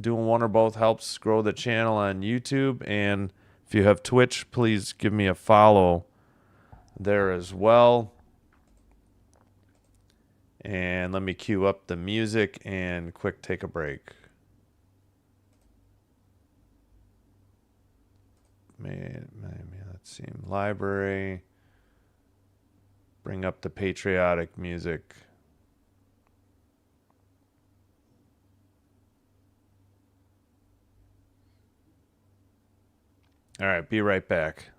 Doing one or both helps grow the channel on YouTube. And if you have Twitch, please give me a follow there as well. And let me cue up the music and quick take a break. Maybe, let's see, library. Bring up the patriotic music. All right, be right back.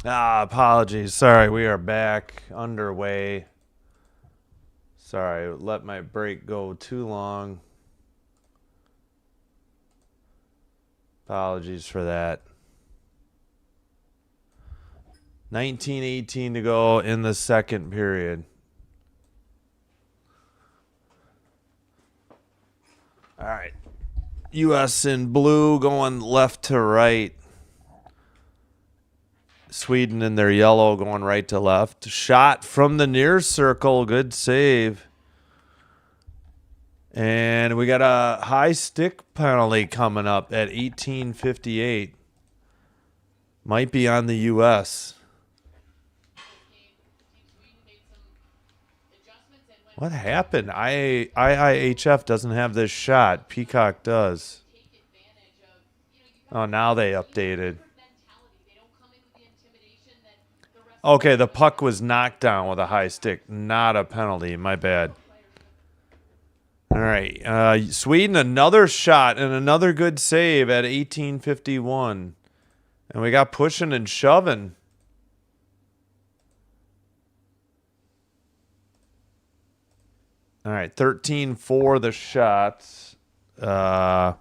Apologies. Sorry, we are back underway. Sorry, let my break go too long. Apologies for that. 19:18 to go in the second period. All right. U.S. in blue going left to right. Sweden in their yellow going right to left. Shot from the near circle. Good save. And we got a high stick penalty coming up at 18:58. Might be on the U.S. What happened? IIHF doesn't have this shot. Peacock does. Oh, now they updated. Okay, the puck was knocked down with a high stick. Not a penalty. My bad. All right. Sweden, another shot and another good save at 18:51. And we got pushing and shoving. All right, 13 for the shots. Going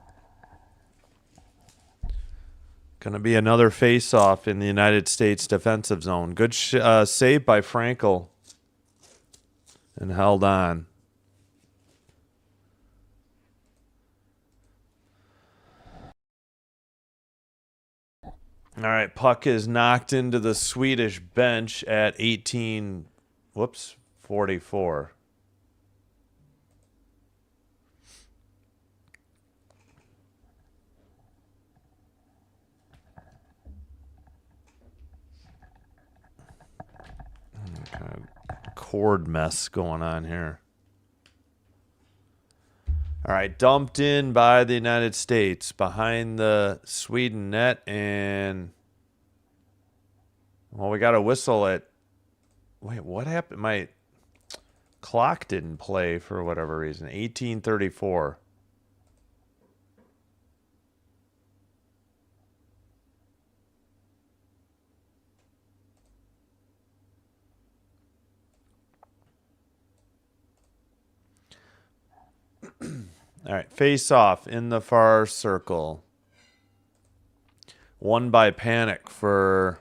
to be another face-off in the United States defensive zone. Good save by Frankel. And held on. All right, puck is knocked into the Swedish bench at 44. Kind of cord mess going on here. All right, dumped in by the United States behind the Sweden net, and well, we got a whistle at. Wait, what happened? My clock didn't play for whatever reason. 18:34. All right, face off in the far circle. Won by Panic for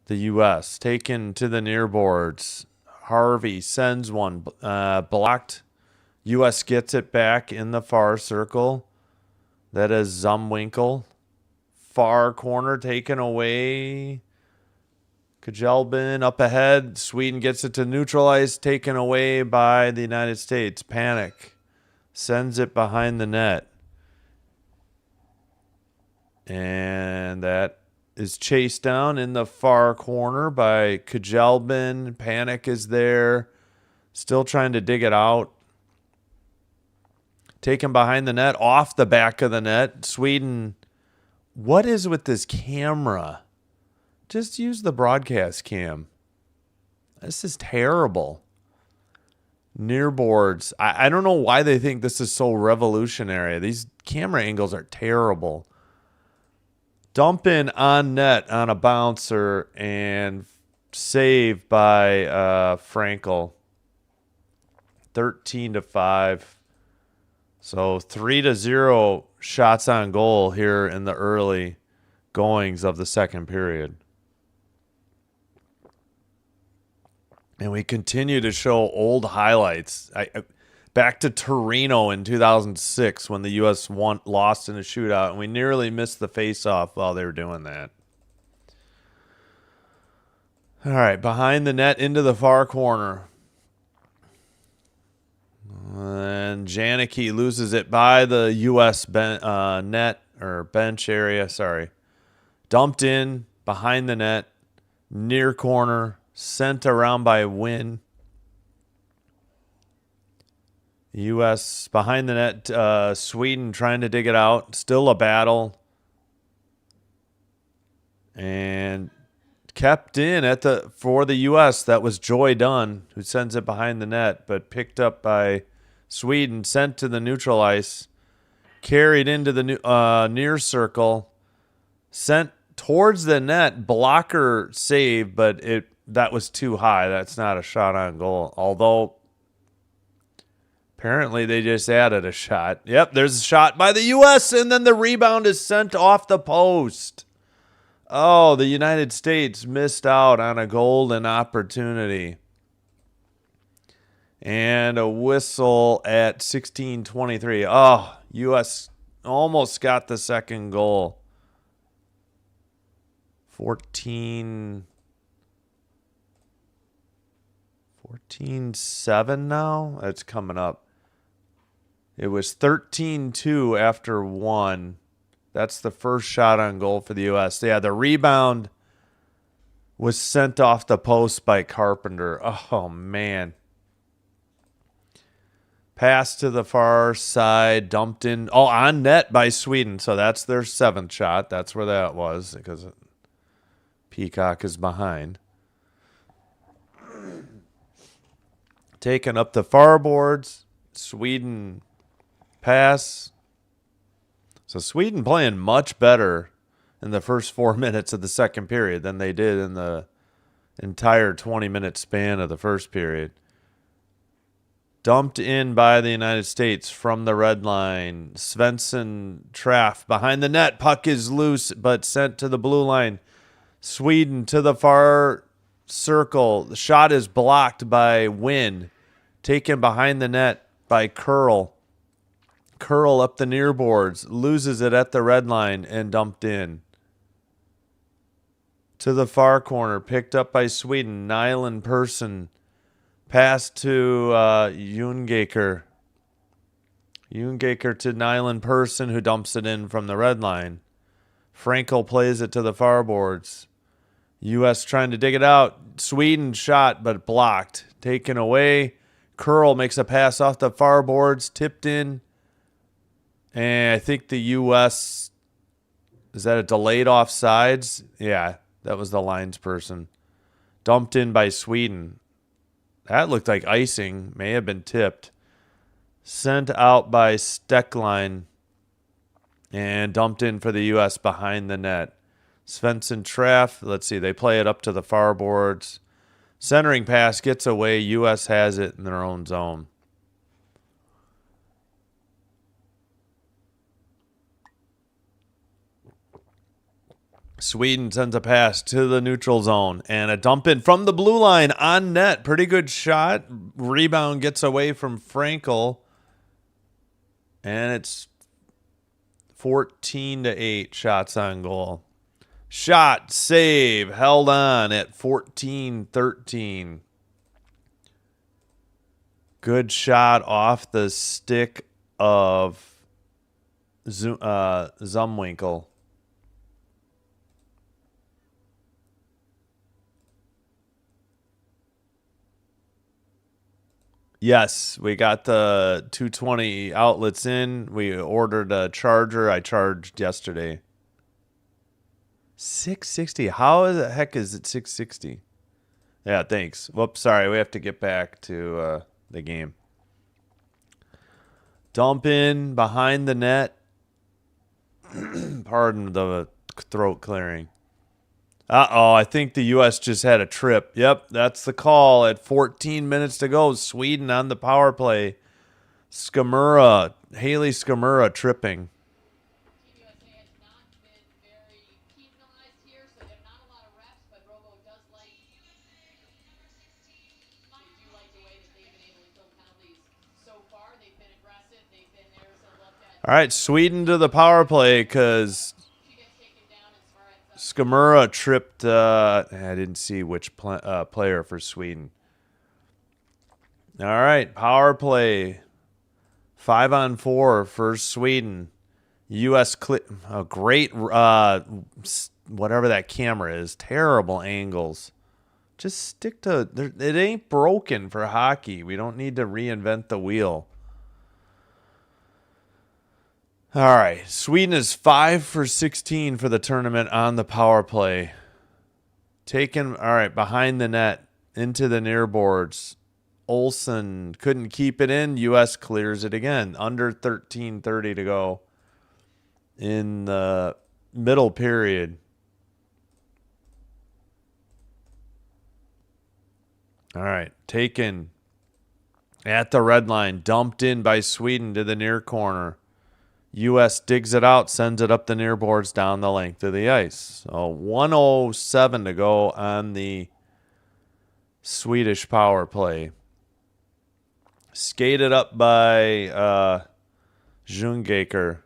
the U.S. Taken to the near boards. Harvey sends one. Blocked. U.S. gets it back in the far circle. That is Zumwinkle. Far corner taken away. Kajelbin up ahead. Sweden gets it to neutralize. Taken away by the United States. Panic. Sends it behind the net. And that is chased down in the far corner by Kajelbin. Panic is there. Still trying to dig it out. Taken behind the net. Off the back of the net. Sweden. What is with this camera? Just use the broadcast cam. This is terrible. Near boards. I don't know why they think this is so revolutionary. These camera angles are terrible. Dump in on net on a bouncer and save by Frankel. 13-5. So 3-0 shots on goal here in the early goings of the second period. And we continue to show old highlights. Back to Torino in 2006 when the U.S. lost in a shootout, and we nearly missed the face-off while they were doing that. All right, behind the net into the far corner. And Janicki loses it by the U.S. net or bench area. Sorry. Dumped in behind the net, near corner. Sent around by Wynn. U.S. behind the net. Sweden trying to dig it out. Still a battle. And kept in for the U.S. That was Joy Dunn, who sends it behind the net, but picked up by Sweden. Sent to the neutral ice. Carried into the near circle. Sent towards the net. Blocker save, but that was too high. That's not a shot on goal. Although apparently they just added a shot. Yep, there's a shot by the U.S. and then the rebound is sent off the post. Oh, the United States missed out on a golden opportunity. And a whistle at 16:23. Oh, U.S. almost got the second goal. 14-7 now. That's coming up. It was 13-2 after 1. That's the first shot on goal for the U.S. Yeah, the rebound was sent off the post by Carpenter. Oh, man. Pass to the far side, dumped in. Oh, on net by Sweden. So that's their 7th shot. That's where that was because Peacock is behind. Taken up the far boards. Sweden pass. So Sweden playing much better in the first 4 minutes of the second period than they did in the entire 20-minute span of the first period. Dumped in by the United States from the red line. Svensson Traff behind the net. Puck is loose, but sent to the blue line. Sweden to the far circle. The shot is blocked by Wynn. Taken behind the net by Curl. Curl up the near boards. Loses it at the red line and dumped in. To the far corner. Picked up by Sweden. Nyland Persson. Pass to Jungaker. Jungaker to Nyland Persson, who dumps it in from the red line. Frankel plays it to the far boards. U.S. trying to dig it out. Sweden shot, but blocked. Taken away. Curl makes a pass off the far boards. Tipped in. And I think the U.S. Is that a delayed offsides? Yeah, that was the lines person. Dumped in by Sweden. That looked like icing. May have been tipped. Sent out by Steckline. And dumped in for the U.S. behind the net. Svensson Traff. Let's see. They play it up to the far boards. Centering pass gets away. U.S. has it in their own zone. Sweden sends a pass to the neutral zone and a dump in from the blue line on net. Pretty good shot. Rebound gets away from Frankel. And it's 14-8 shots on goal. Shot, save, held on at 14-13. Good shot off the stick of Zumwinkel. Yes, we got the 220 outlets in. We ordered a charger. I charged yesterday. 660. How the heck is it 660? Yeah, thanks. Whoops, sorry. We have to get back to the game. Dump in behind the net. Pardon the throat clearing. Uh-oh, I think the U.S. just had a trip. Yep, that's the call at 14 minutes to go. Sweden on the power play. Haley Skamura tripping. All right, Sweden to the power play because Skamura tripped. I didn't see which player for Sweden. All right, power play. 5-on-4 for Sweden. U.S. a great, whatever that camera is. Terrible angles. Just stick to it. Ain't broken for hockey. We don't need to reinvent the wheel. All right, Sweden is 5 for 16 for the tournament on the power play. Taken, all right, behind the net, into the near boards. Olsen couldn't keep it in. U.S. clears it again. Under 13:30 to go in the middle period. All right. Taken at the red line. Dumped in by Sweden to the near corner. U.S. digs it out, sends it up the near boards down the length of the ice. So 1:07 to go on the Swedish power play. Skated up by Jungaker.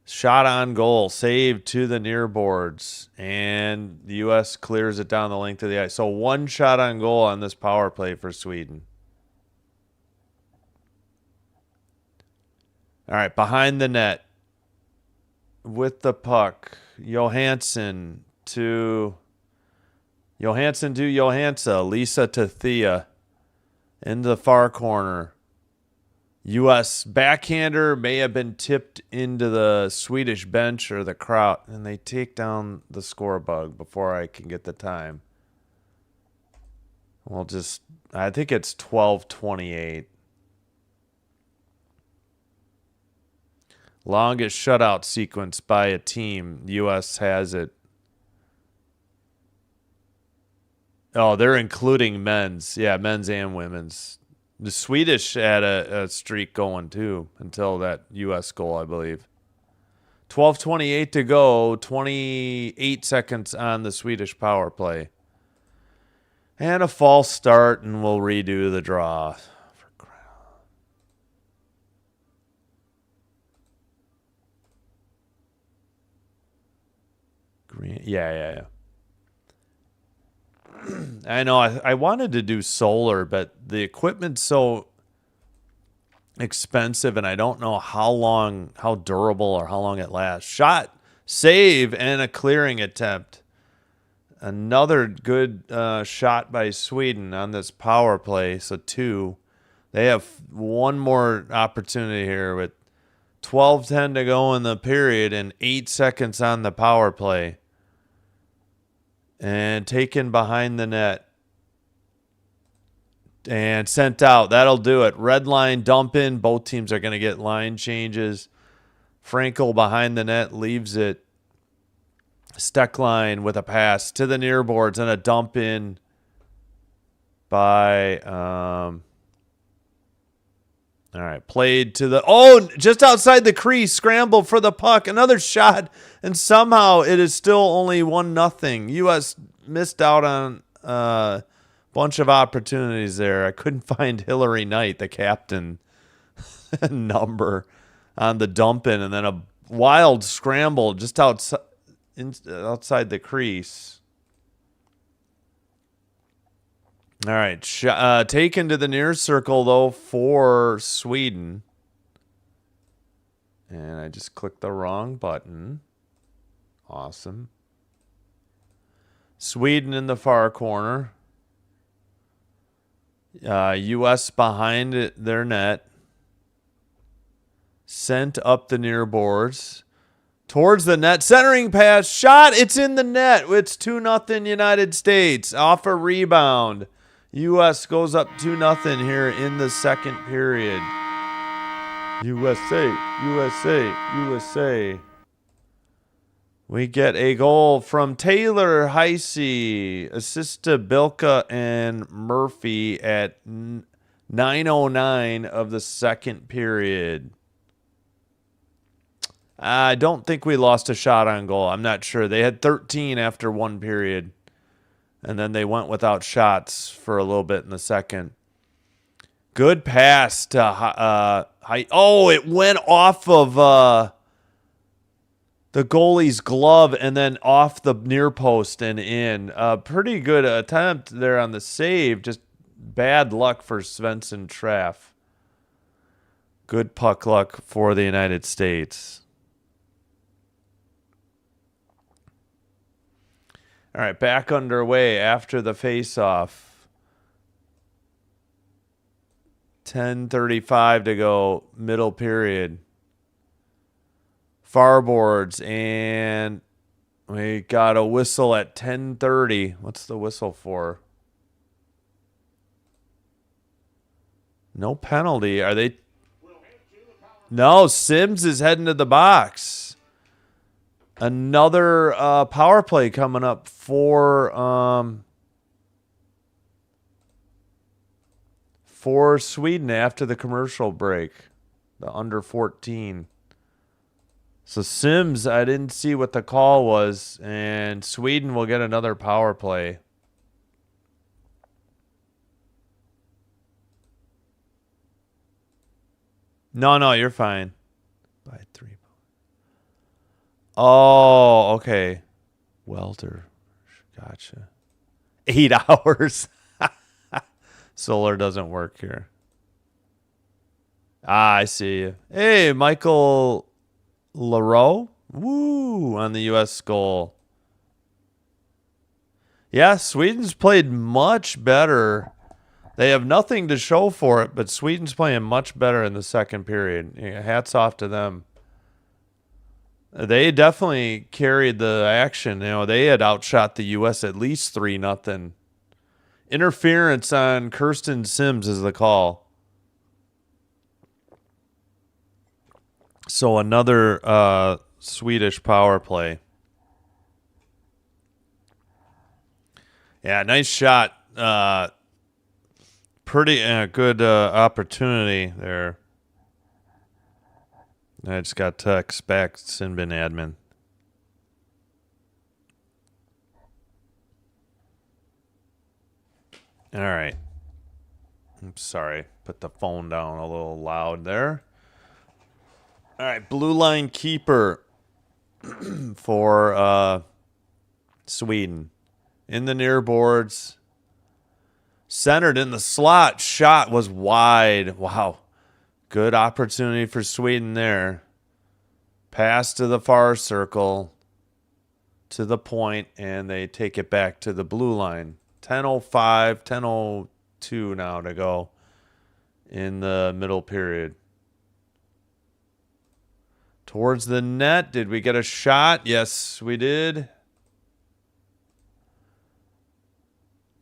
Shot on goal, saved to the near boards, and the U.S. clears it down the length of the ice. So one shot on goal on this power play for Sweden. All right, behind the net with the puck, Johansson to Johansa, Lisa to Thea into the far corner. U.S. backhander may have been tipped into the Swedish bench or the crowd, and they take down the score bug before I can get the time. I think it's 12:28. Longest shutout sequence by a team. U.S. has it. Oh, they're including men's. Yeah, men's and women's. The Swedish had a streak going, too, until that U.S. goal, I believe. 12:28 to go. 28 seconds on the Swedish power play. And a false start, and we'll redo the draw. Green. Yeah. I know. I wanted to do solar, but the equipment's so expensive, and I don't know how durable or how long it lasts. Shot, save, and a clearing attempt. Another good shot by Sweden on this power play. So 2. They have one more opportunity here with 12:10 to go in the period and 8 seconds on the power play. And taken behind the net. And sent out. That'll do it. Red line dump in. Both teams are going to get line changes. Frankel behind the net leaves it. Steckline with a pass to the near boards and a dump in by all right, played to the just outside the crease, scramble for the puck, another shot, and somehow it is still only 1-0. U.S. missed out on a bunch of opportunities there. I couldn't find Hillary Knight, the captain, number on the dump in, and then a wild scramble just outside the crease. All right, taken to the near circle, though, for Sweden. And I just clicked the wrong button. Awesome. Sweden in the far corner. U.S. behind their net. Sent up the near boards. Towards the net. Centering pass. Shot. It's in the net. It's 2-0 United States. Off a rebound. U.S. goes up 2-0 here in the second period. USA. We get a goal from Taylor Heisey. Assist to Bilka and Murphy at 9:09 of the second period. I don't think we lost a shot on goal. I'm not sure. They had 13 after one period. And then they went without shots for a little bit in the second. Good pass to it went off of the goalie's glove and then off the near post and in. Pretty good attempt there on the save. Just bad luck for Svensson Traff. Good puck luck for the United States. All right, back underway after the face-off. 10:35 to go, middle period. Farboards, and we got a whistle at 10:30. What's the whistle for? No penalty. Are they? No, Sims is heading to the box. Another power play coming up for for Sweden after the commercial break. The under 14. So Sims, I didn't see what the call was, and Sweden will get another power play. No, you're fine. By 3. Oh, okay. Welter. Gotcha. 8 hours. Solar doesn't work here. Ah, I see you. Hey, Michael LaRoe. Woo, on the U.S. goal. Yeah, Sweden's played much better. They have nothing to show for it, but Sweden's playing much better in the second period. Yeah, hats off to them. They definitely carried the action. You know, they had outshot the U.S. at least 3-0. Interference on Kirsten Sims is the call. So another Swedish power play. Yeah, nice shot. Pretty good opportunity there. I just got text back, Sinbin admin. All right. I'm sorry. Put the phone down a little loud there. All right, blue line keeper for Sweden. In the near boards. Centered in the slot. Shot was wide. Wow. Good opportunity for Sweden there. Pass to the far circle. To the point, and they take it back to the blue line. 10:05, 10:02 now to go in the middle period. Towards the net. Did we get a shot? Yes, we did.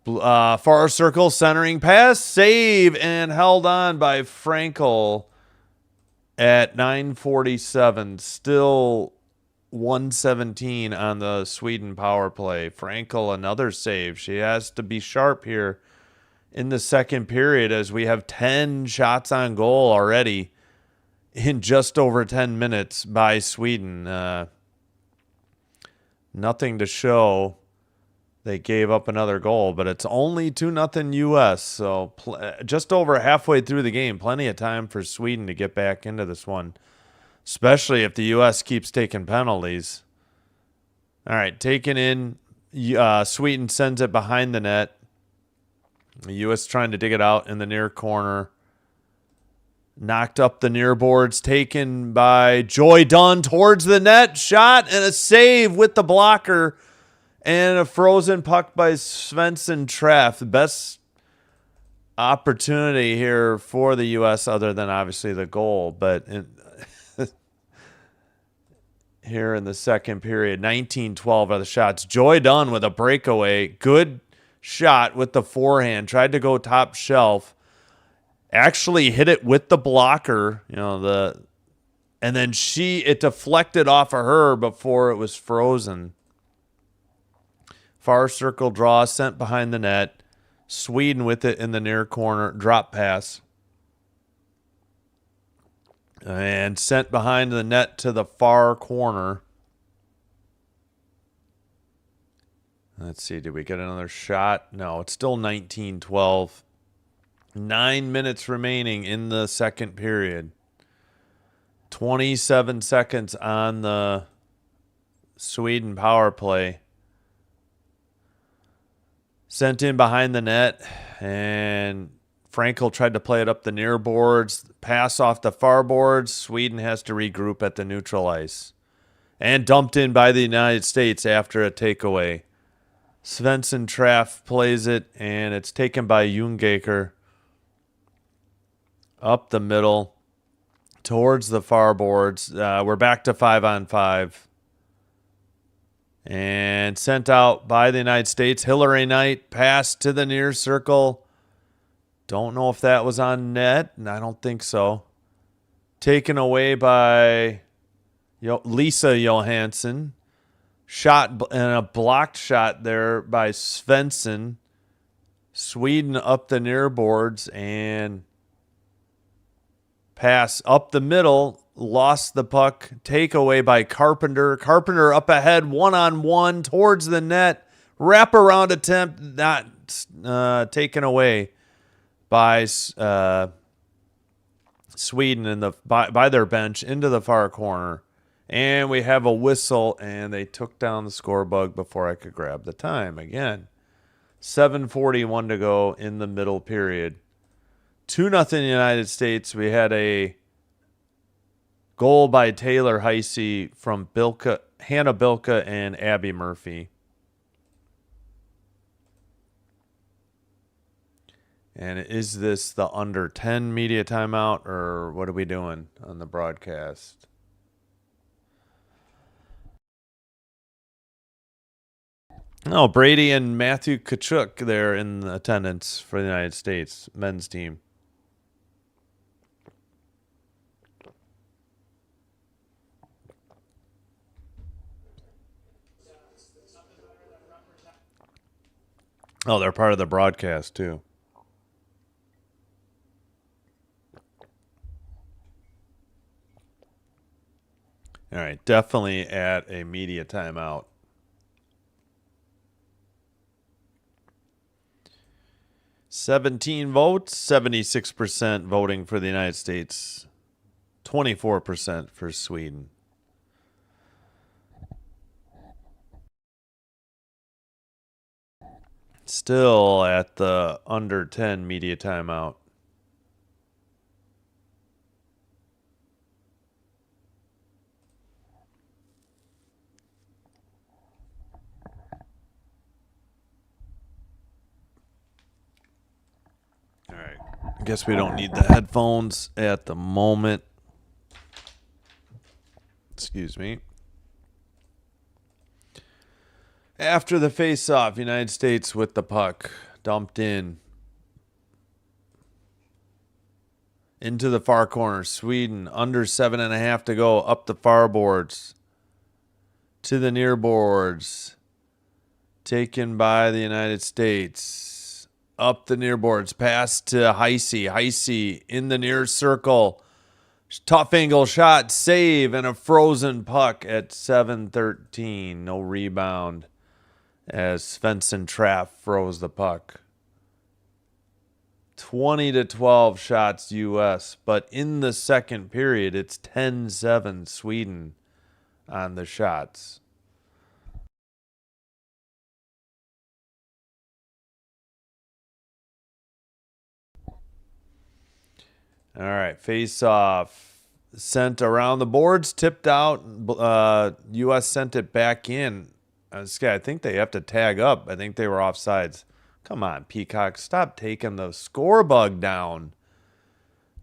Far circle, centering pass, save, and held on by Frankel at 9:47. Still 117 on the Sweden power play. Frankel, another save. She has to be sharp here in the second period as we have 10 shots on goal already in just over 10 minutes by Sweden. Nothing to show. They gave up another goal, but it's only 2-0 U.S., so just over halfway through the game. Plenty of time for Sweden to get back into this one, especially if the U.S. keeps taking penalties. All right, taken in. Sweden sends it behind the net. The U.S. trying to dig it out in the near corner. Knocked up the near boards, taken by Joy Dunn towards the net. Shot and a save with the blocker. And a frozen puck by Svensson Traff. The best opportunity here for the U.S. other than obviously the goal. But here in the second period, 19-12 are the shots. Joy Dunn with a breakaway. Good shot with the forehand. Tried to go top shelf. Actually hit it with the blocker. And then it deflected off of her before it was frozen. Far circle draw, sent behind the net. Sweden with it in the near corner. Drop pass. And sent behind the net to the far corner. Let's see. Did we get another shot? No, it's still 19-12. 9 minutes remaining in the second period. 27 seconds on the Sweden power play. Sent in behind the net, and Frankel tried to play it up the near boards. Pass off the far boards. Sweden has to regroup at the neutral ice. And dumped in by the United States after a takeaway. Svensson Traff plays it, and it's taken by Jungaker. Up the middle, towards the far boards. We're back to 5-on-5. And sent out by the United States. Hillary Knight passed to the near circle. Don't know if that was on net. I don't think so. Taken away by Lisa Sweden up the near boards and pass up the middle. Lost the puck. Takeaway by Carpenter. Carpenter up ahead, 1-on-1 towards the net. Wraparound attempt, not taken away by Sweden in by their bench into the far corner. And we have a whistle, and they took down the score bug before I could grab the time again. 7:41 to go in the middle period. 2-0 United States. We had a goal by Taylor Heisey from Hannah Bilka and Abby Murphy. And is this the under 10 media timeout, or what are we doing on the broadcast? No, Brady and Matthew Tkachuk there in attendance for the United States men's team. Oh, they're part of the broadcast too. All right, definitely at a media timeout. 17 votes, 76% voting for the United States, 24% for Sweden. Still at the under 10 media timeout. All right. I guess we don't need the headphones at the moment. Excuse me. After the face-off, United States with the puck dumped in. Into the far corner. Sweden under 7.5 to go. Up the far boards. To the near boards. Taken by the United States. Up the near boards. Pass to Heisey. Heisey in the near circle. Tough angle shot. Save. And a frozen puck at 7:13. No rebound. As Svensson Trapp froze the puck. 20-12 shots U.S., but in the second period, it's 10-7 Sweden on the shots. All right, face off. Sent around the boards, tipped out. U.S. sent it back in. I think they have to tag up. I think they were offsides. Come on, Peacock. Stop taking the score bug down.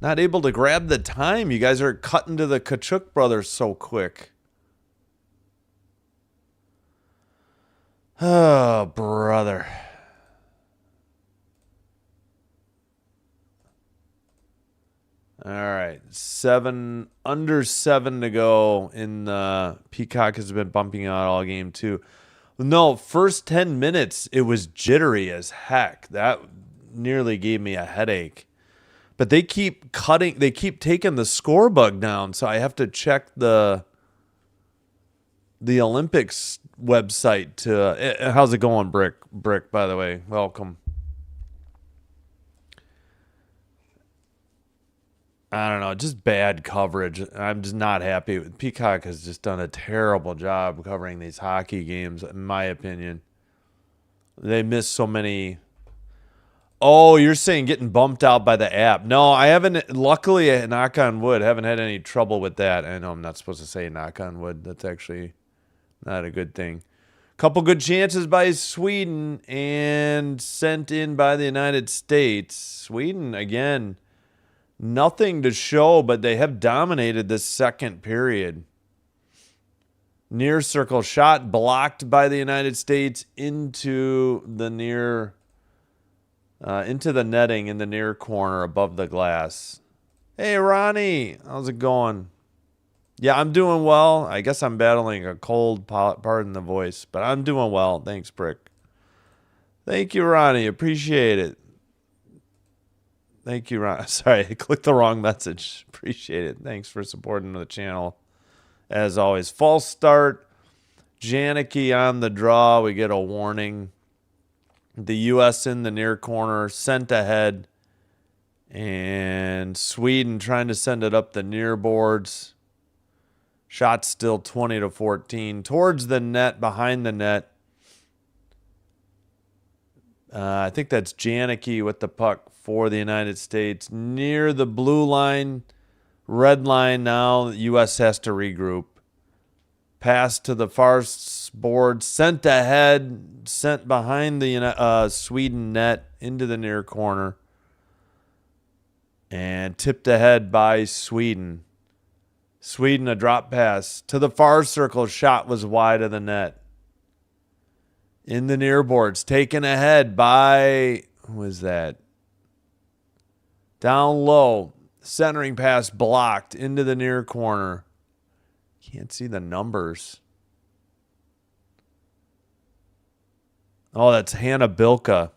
Not able to grab the time. You guys are cutting to the Tkachuk brothers so quick. Oh, brother. All right. Under 7 to go in the Peacock has been bumping out all game too. No, first 10 minutes, it was jittery as heck. That nearly gave me a headache. But they keep taking the score bug down, so I have to check the Olympics website to how's it going, Brick, by the way. Welcome. I don't know, just bad coverage. I'm just not happy. Peacock has just done a terrible job covering these hockey games, in my opinion. They miss so many. Oh, you're saying getting bumped out by the app. No, I haven't. Luckily, knock on wood, haven't had any trouble with that. I know I'm not supposed to say knock on wood. That's actually not a good thing. Couple good chances by Sweden and sent in by the United States. Sweden, again, nothing to show, but they have dominated the second period. Near circle shot blocked by the United States into the netting in the near corner above the glass. Hey, Ronnie, how's it going? Yeah, I'm doing well. I guess I'm battling a cold, pardon the voice, but I'm doing well. Thanks, Brick. Thank you, Ronnie. Appreciate it. Thank you, Ron. Sorry, I clicked the wrong message. Appreciate it. Thanks for supporting the channel. As always, false start. Janicki on the draw. We get a warning. The U.S. in the near corner, sent ahead. And Sweden trying to send it up the near boards. Shot still 20-14. Towards the net, behind the net. I think that's Janicki with the puck for the United States. Near the blue line, red line now. The U.S. has to regroup. Pass to the far board, sent ahead, sent behind the Sweden net into the near corner. And tipped ahead by Sweden. Sweden, a drop pass to the far circle. Shot was wide of the net. In the near boards, taken ahead by, who is that? Down low, centering pass blocked into the near corner. Can't see the numbers. Oh, that's Hannah Bilka.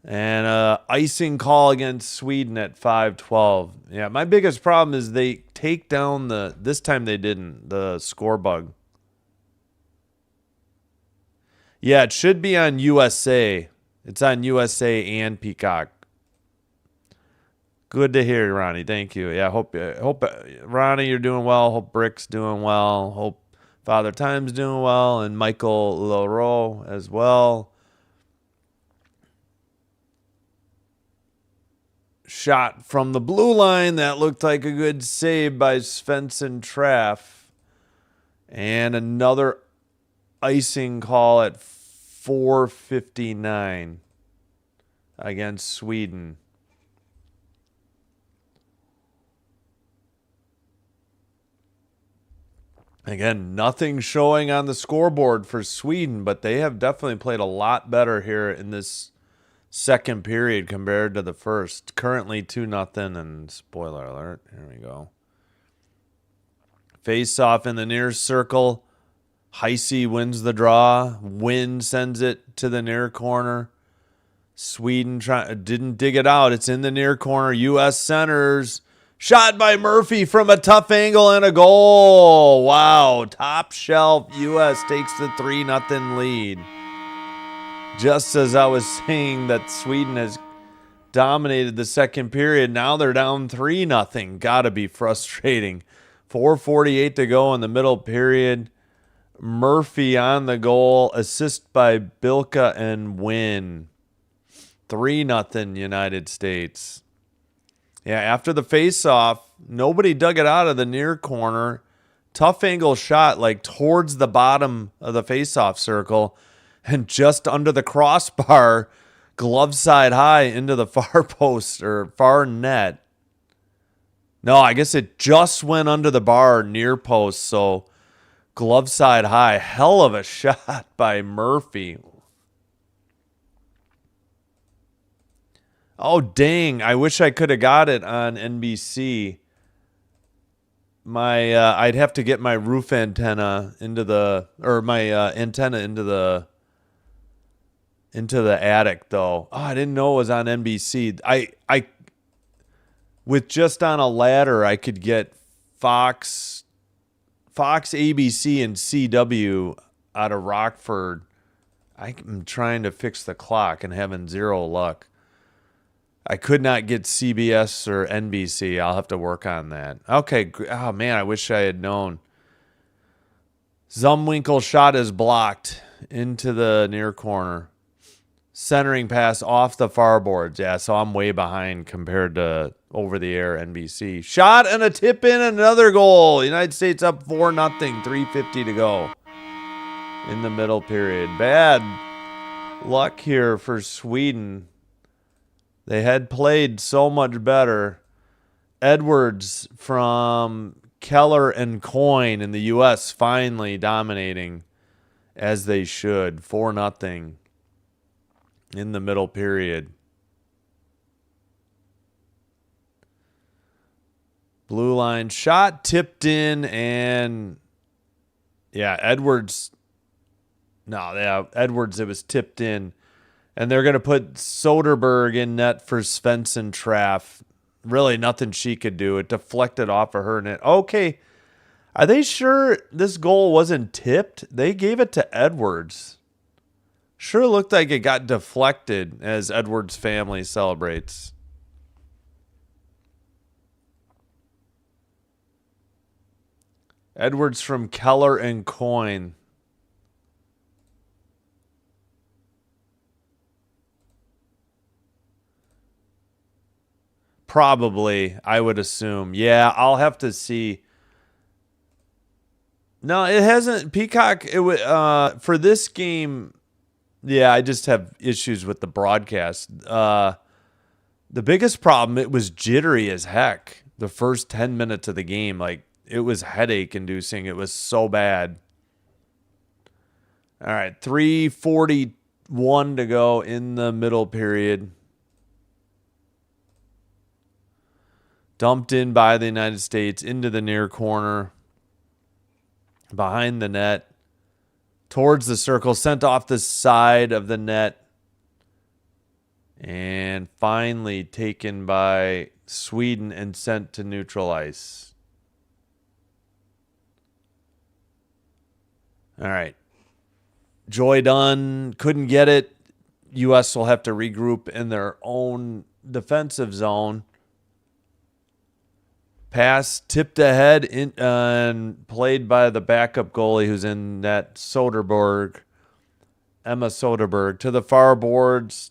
And icing call against Sweden at 5:12. Yeah, my biggest problem is they take down this time they didn't, the score bug. Yeah, it should be on USA. It's on USA and Peacock. Good to hear, Ronnie. Thank you. Yeah, hope Ronnie, you're doing well. Hope Brick's doing well. Hope Father Time's doing well, and Michael Leroux as well. Shot from the blue line. That looked like a good save by Svensson Traff. And another icing call at 4:59 against Sweden. Again, nothing showing on the scoreboard for Sweden, but they have definitely played a lot better here in this second period compared to the first. Currently 2-0, and spoiler alert, here we go. Face off in the near circle. Heisey wins the draw. Wynn sends it to the near corner. Sweden didn't dig it out. It's in the near corner. U.S. centers. Shot by Murphy from a tough angle and a goal. Wow. Top shelf. U.S. takes the 3-0 lead. Just as I was saying that Sweden has dominated the second period, now they're down 3-0. Gotta be frustrating. 4:48 to go in the middle period. Murphy on the goal. Assist by Bilka and Wynn. 3-0 United States. Yeah, after the face-off, nobody dug it out of the near corner. Tough angle shot like towards the bottom of the face-off circle and just under the crossbar, glove side high into the far post or far net. No, I guess it just went under the bar near post, so glove side high. Hell of a shot by Murphy. Oh, dang. I wish I could have got it on NBC. I'd have to get my roof antenna into the, or my antenna into the attic, though. Oh, I didn't know it was on NBC. I with just on a ladder, I could get Fox, ABC, and CW out of Rockford. I'm trying to fix the clock and having zero luck. I could not get CBS or NBC. I'll have to work on that. Okay. Oh, man, I wish I had known. Zumwinkle shot is blocked into the near corner. Centering pass off the far boards. Yeah, so I'm way behind compared to over-the-air NBC. Shot and a tip in, another goal. United States up 4-0, 3:50 to go in the middle period. Bad luck here for Sweden. They had played so much better. Edwards from Keller and Coyne in the U.S. finally dominating as they should. 4-0 in the middle period. Blue line shot, tipped in, and yeah, Edwards. No, yeah, Edwards, it was tipped in. And they're going to put Soderberg in net for Svensson Traff. Really nothing she could do. It deflected off of her net. Okay. Are they sure this goal wasn't tipped? They gave it to Edwards. Sure looked like it got deflected as Edwards' family celebrates. Edwards from Keller and Coyne. Probably, I would assume. Yeah, I'll have to see. No, it hasn't. Peacock, it for this game, yeah, I just have issues with the broadcast. The biggest problem, it was jittery as heck the first 10 minutes of the game. Like, it was headache inducing. It was so bad. All right, 3:41 to go in the middle period. Dumped in by the United States into the near corner. Behind the net. Towards the circle. Sent off the side of the net. And finally taken by Sweden and sent to neutral ice. All right. Joy Dunn couldn't get it. U.S. will have to regroup in their own defensive zone. Pass tipped ahead and played by the backup goalie who's in net, Soderberg. Emma Soderberg to the far boards.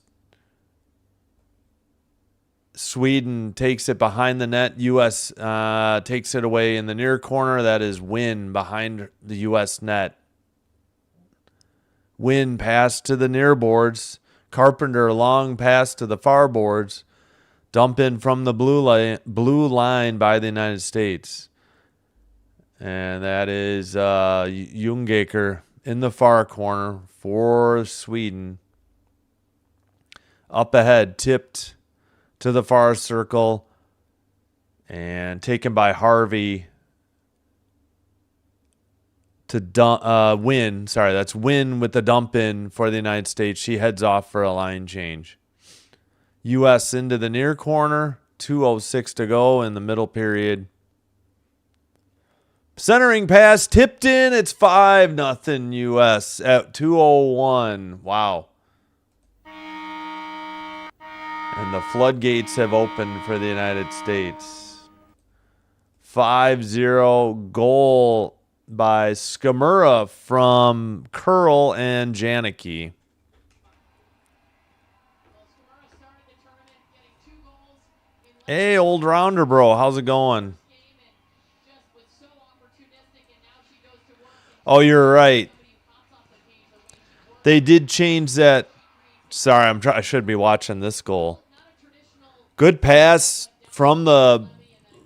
Sweden takes it behind the net. U.S. Takes it away in the near corner. That is Wynn behind the U.S. net. Wynn pass to the near boards. Carpenter long pass to the far boards. Dump in from the blue line by the United States. And that is Ljungåker in the far corner for Sweden. Up ahead, tipped to the far circle. And taken by Harvey to Win. Sorry, that's Win with the dump in for the United States. She heads off for a line change. U.S. into the near corner. 2:06 to go in the middle period. Centering pass tipped in. It's 5-0 U.S. at 2:01. Wow. And the floodgates have opened for the United States. 5-0 goal by Skamura from Curl and Janicki. Hey, old rounder bro, how's it going? Oh, you're right. They did change that. Sorry, I should be watching this goal. Good pass from the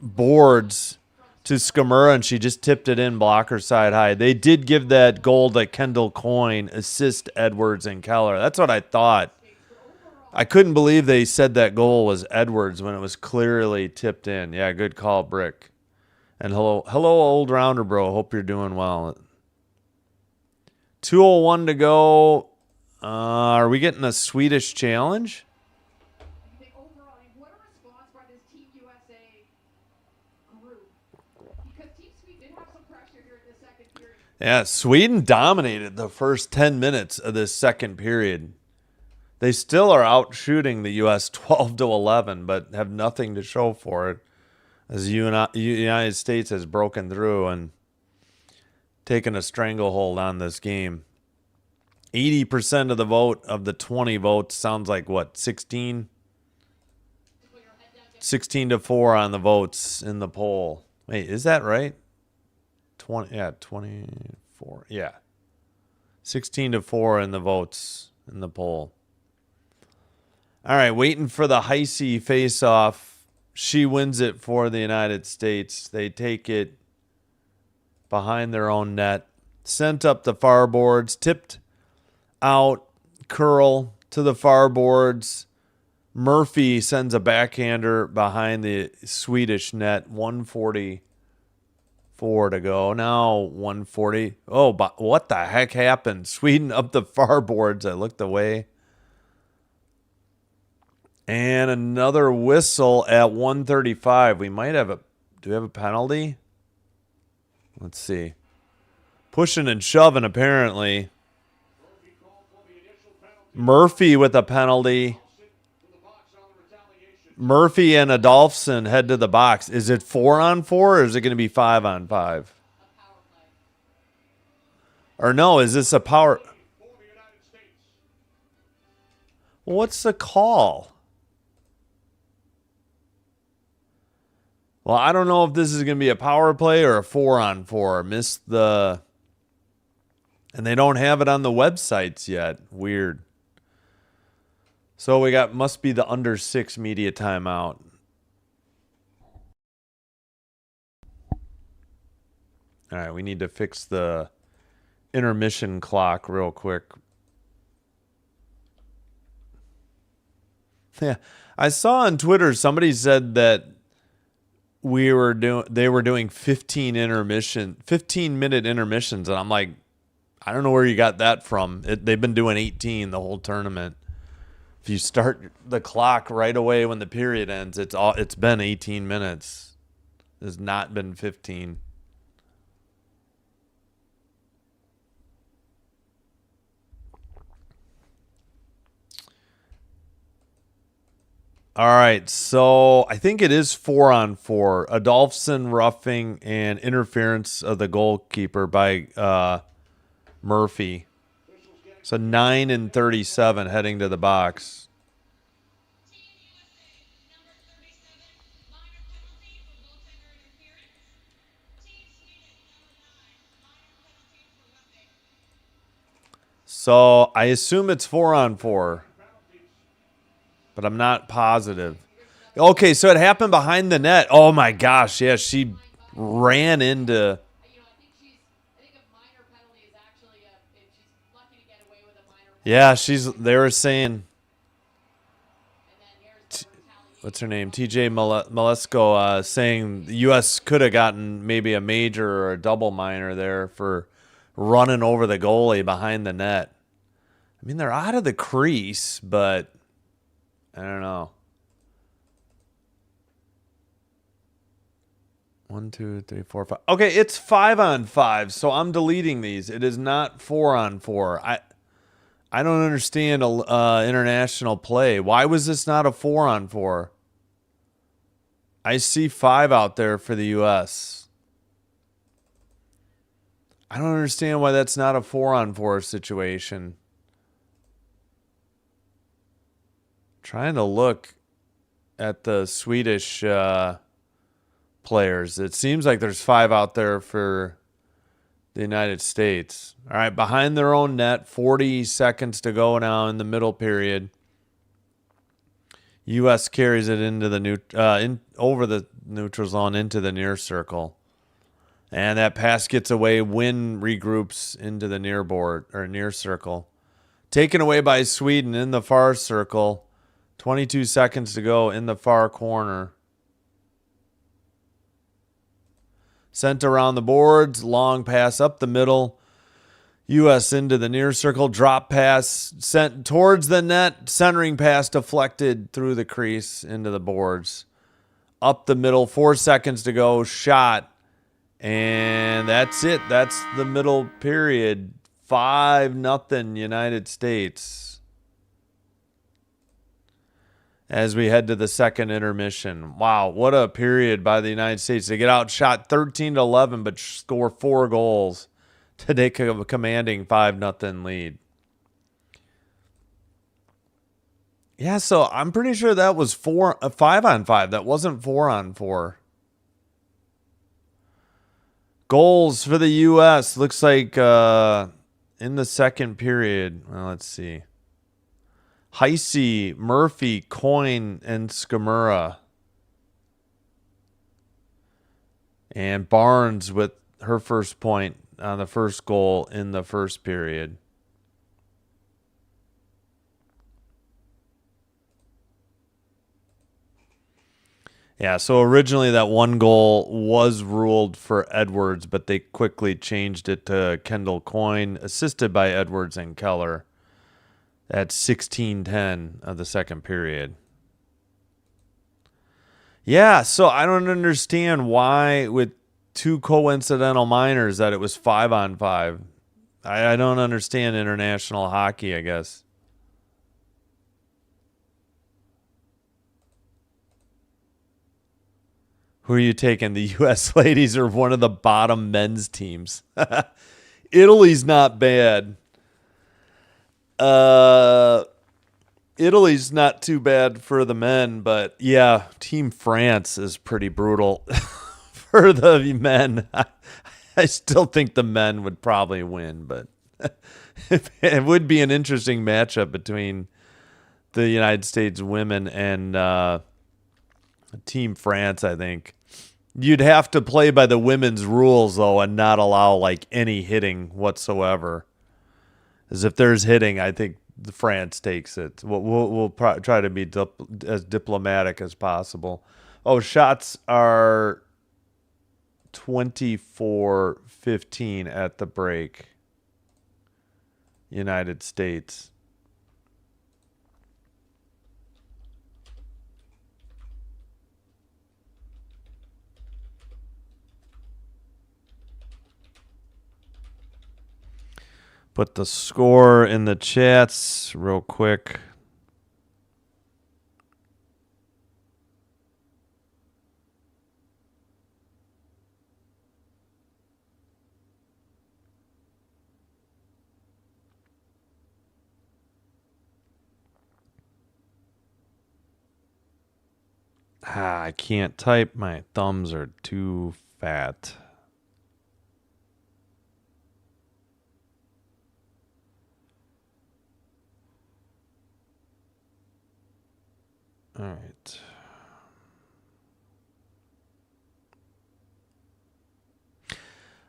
boards to Skamura, and she just tipped it in blocker side high. They did give that goal to Kendall Coyne, assist Edwards and Keller. That's what I thought. I couldn't believe they said that goal was Edwards when it was clearly tipped in. Yeah, good call, Brick. And hello, old rounder bro. Hope you're doing well. 2:01 to go. Are we getting a Swedish challenge? Yeah, Sweden dominated the first 10 minutes of this second period. They still are out shooting the U.S. 12-11, but have nothing to show for it as the United States has broken through and taken a stranglehold on this game. 80% of the vote of the 20 votes sounds like what, 16? 16-4 on the votes in the poll. Wait, is that right? 24. Yeah. 16-4 in the votes in the poll. All right, waiting for the Heisey face-off. She wins it for the United States. They take it behind their own net. Sent up the far boards. Tipped out. Curl to the far boards. Murphy sends a backhander behind the Swedish net. 1:44 to go. Now 1:40. Oh, but what the heck happened? Sweden up the far boards. I looked away. And another whistle at 1:35. We might have a... Do we have a penalty? Let's see. Pushing and shoving, apparently. Murphy with a penalty. Murphy and Adolphson head to the box. Is it 4-on-4 or is it going to be 5-on-5? Or no, is this a power... What's the call? Well, I don't know if this is going to be a power play or a 4-on-4. Missed the... And they don't have it on the websites yet. Weird. So we got, must be the under 6 media timeout. All right, we need to fix the intermission clock real quick. Yeah, I saw on Twitter somebody said that they were doing 15-minute intermissions, and I'm like, I don't know where you got that from. They've been doing 18 the whole tournament. If you start the clock right away when the period ends, it's been 18 minutes. It's not been 15. All right, so I think it is 4-on-4. Adolphson roughing and interference of the goalkeeper by Murphy. So 9-37 heading to the box. So I assume it's 4-on-4. But I'm not positive. Okay, so it happened behind the net. Oh my gosh, yeah, she ran into... Yeah, they were saying... What's her name? TJ Malesko saying the U.S. could have gotten maybe a major or a double minor there for running over the goalie behind the net. I mean, they're out of the crease, but... I don't know. 1, 2, 3, 4, 5. Okay, it's 5-on-5, so I'm deleting these. It is not 4-on-4. I don't understand international play. Why was this not a 4-on-4? I see 5 out there for the U.S. I don't understand why that's not a 4-on-4 situation. Trying to look at the Swedish players. It seems like there's 5 out there for the United States. All right, behind their own net, 40 seconds to go now in the middle period. U.S. carries it into the over the neutral zone into the near circle. And that pass gets away. Win regroups into the near board or near circle. Taken away by Sweden in the far circle. 22 seconds to go in the far corner. Sent around the boards. Long pass up the middle. U.S. into the near circle. Drop pass sent towards the net. Centering pass deflected through the crease into the boards. Up the middle. 4 seconds to go. Shot. And that's it. That's the middle period. 5-0 United States. As we head to the second intermission. Wow, what a period by the United States. They get outshot 13-11, but score 4 goals to take a commanding 5-0 lead. Yeah, so I'm pretty sure that was 5-on-5. That wasn't 4-on-4. Goals for the U.S. Looks like in the second period. Well, let's see. Heisey, Murphy, Coyne, and Skamura. And Barnes with her first point on the first goal in the first period. Yeah, so originally that one goal was ruled for Edwards, but they quickly changed it to Kendall Coyne, assisted by Edwards and Keller at 16:10 of the second period. Yeah, so I don't understand why with two coincidental minors that it was 5-on-5. I don't understand international hockey, I guess. Who are you taking? The U.S. ladies or one of the bottom men's teams? Italy's not bad. Uh, Italy's not too bad for the men, but yeah, Team France is pretty brutal for the men. I still think the men would probably win, but it would be an interesting matchup between the United States women and Team France, I think. You'd have to play by the women's rules, though, and not allow like any hitting whatsoever. As if there's hitting, I think the France takes it. We'll try to be as diplomatic as possible. Oh, shots are 24-15 at the break. United States. Put the score in the chats real quick. I can't type. My thumbs are too fat. All right.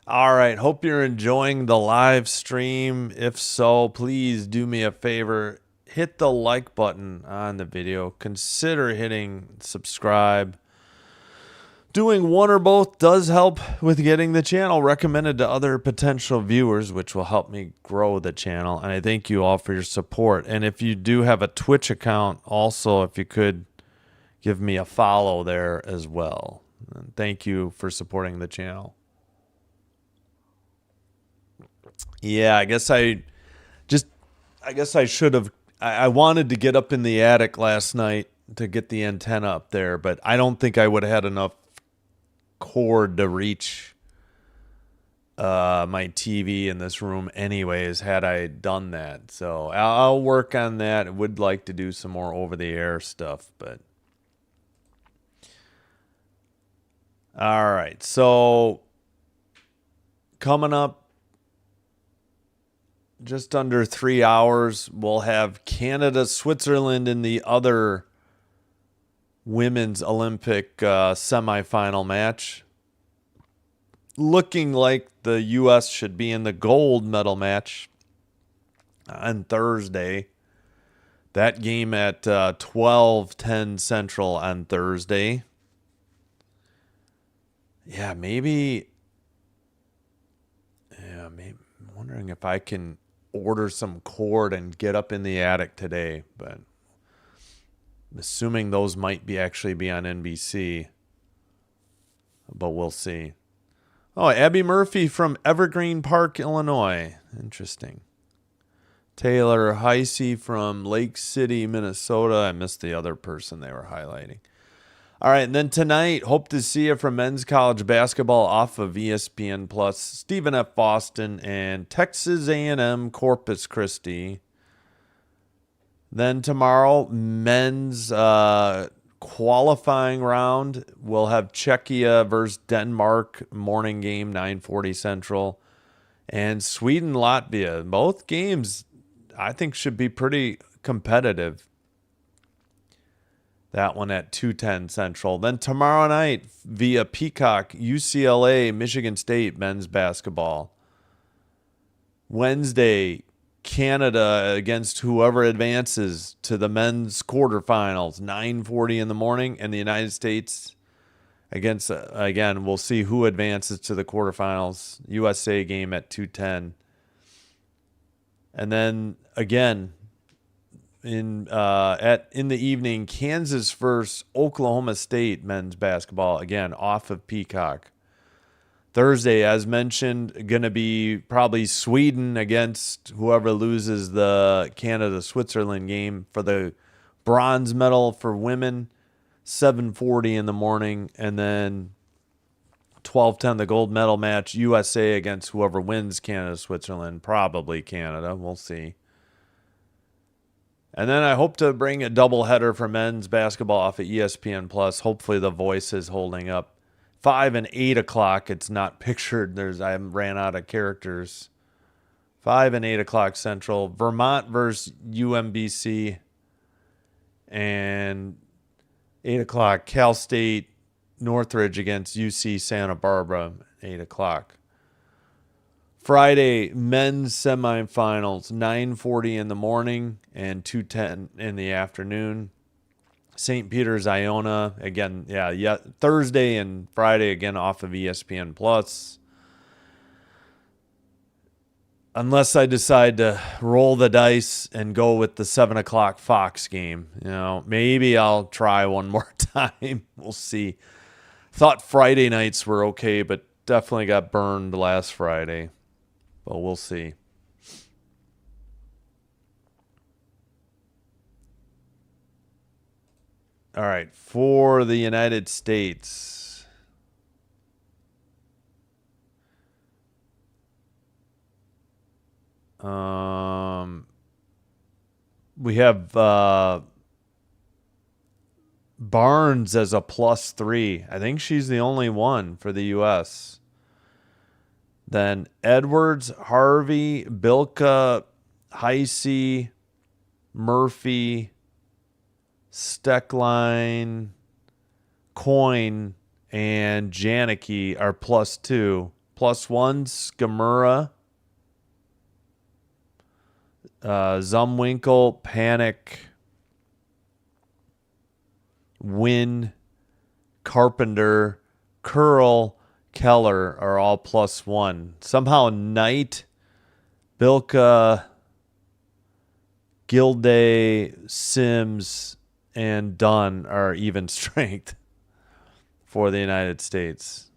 All right. Hope you're enjoying the live stream. If so, please do me a favor. Hit the like button on the video. Consider hitting subscribe. Doing one or both does help with getting the channel recommended to other potential viewers, which will help me grow the channel. And I thank you all for your support. And if you do have a Twitch account, also, if you could give me a follow there as well. And thank you for supporting the channel. Yeah, I guess I should have. I wanted to get up in the attic last night to get the antenna up there, but I don't think I would have had enough cord to reach my TV in this room anyways had I done that. So I'll work on that. I would like to do some more over-the-air stuff, but all right. So coming up just under 3 hours, we'll have Canada, Switzerland in the other women's Olympic semifinal match. Looking like the U.S. should be in the gold medal match on Thursday. That game at 12:10 Central on Thursday. Yeah, maybe. Yeah, maybe. I'm wondering if I can order some cord and get up in the attic today, but I'm assuming those might be actually be on NBC, but we'll see. Oh, Abby Murphy from Evergreen Park, Illinois. Interesting. Taylor Heisey from Lake City, Minnesota. I missed the other person they were highlighting. All right, and then tonight, hope to see you from men's college basketball off of ESPN Plus. Stephen F. Boston and Texas A&M Corpus Christi. Then tomorrow, men's qualifying round. We'll have Czechia versus Denmark, morning game, 9:40 Central. And Sweden, Latvia. Both games, I think, should be pretty competitive. That one at 2:10 Central. Then tomorrow night via Peacock, UCLA, Michigan State men's basketball. Wednesday, Canada against whoever advances to the men's quarterfinals, 9:40 in the morning. And the United States against, again, we'll see who advances to the quarterfinals. USA game at 2:10. And then, again, in the evening, Kansas versus Oklahoma State men's basketball, again off of Peacock. Thursday, as mentioned, going to be probably Sweden against whoever loses the Canada-Switzerland game for the bronze medal for women, 7:40 in the morning, and then 12:10 the gold medal match, USA against whoever wins Canada-Switzerland, probably Canada, we'll see. And then I hope to bring a doubleheader for men's basketball off of ESPN Plus. Hopefully the voice is holding up. 5 and 8 o'clock. It's not pictured. I ran out of characters. 5 and 8 o'clock Central. Vermont versus UMBC. And 8 o'clock Cal State Northridge against UC Santa Barbara. 8 o'clock. Friday, men's semifinals, 9:40 in the morning and 2:10 in the afternoon. St. Peter's, Iona, again, Thursday and Friday, again, off of ESPN Plus. Unless I decide to roll the dice and go with the 7 o'clock Fox game. Maybe I'll try one more time. We'll see. Thought Friday nights were okay, but definitely got burned last Friday. But we'll see. All right, for the United States. We have Barnes as a +3. I think she's the only one for the U.S. Then Edwards, Harvey, Bilka, Heisey, Murphy, Steckline, Coyne, and Janicki are +2. +1, Skamura, Zumwinkle, Panic, Wynn, Carpenter, Curl, Keller are all +1. Somehow Knight, Bilka, Gilday, Sims, and Dunn are even strength for the United States.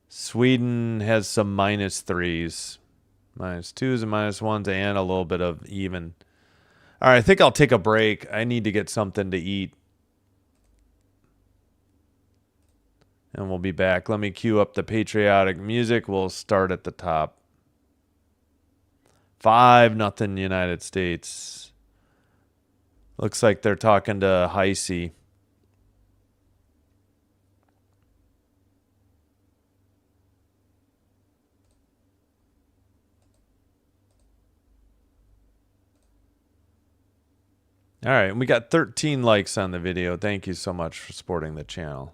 Sweden has some -3s, -2s and -1s, and a little bit of even. All right, I think I'll take a break. I need to get something to eat. And we'll be back. Let me cue up the patriotic music. We'll start at the top. 5-0 United States. Looks like they're talking to Heisey. All right, we got 13 likes on the video. Thank you so much for supporting the channel.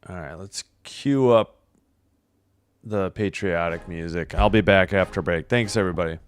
All right, let's cue up the patriotic music. I'll be back after break. Thanks, everybody.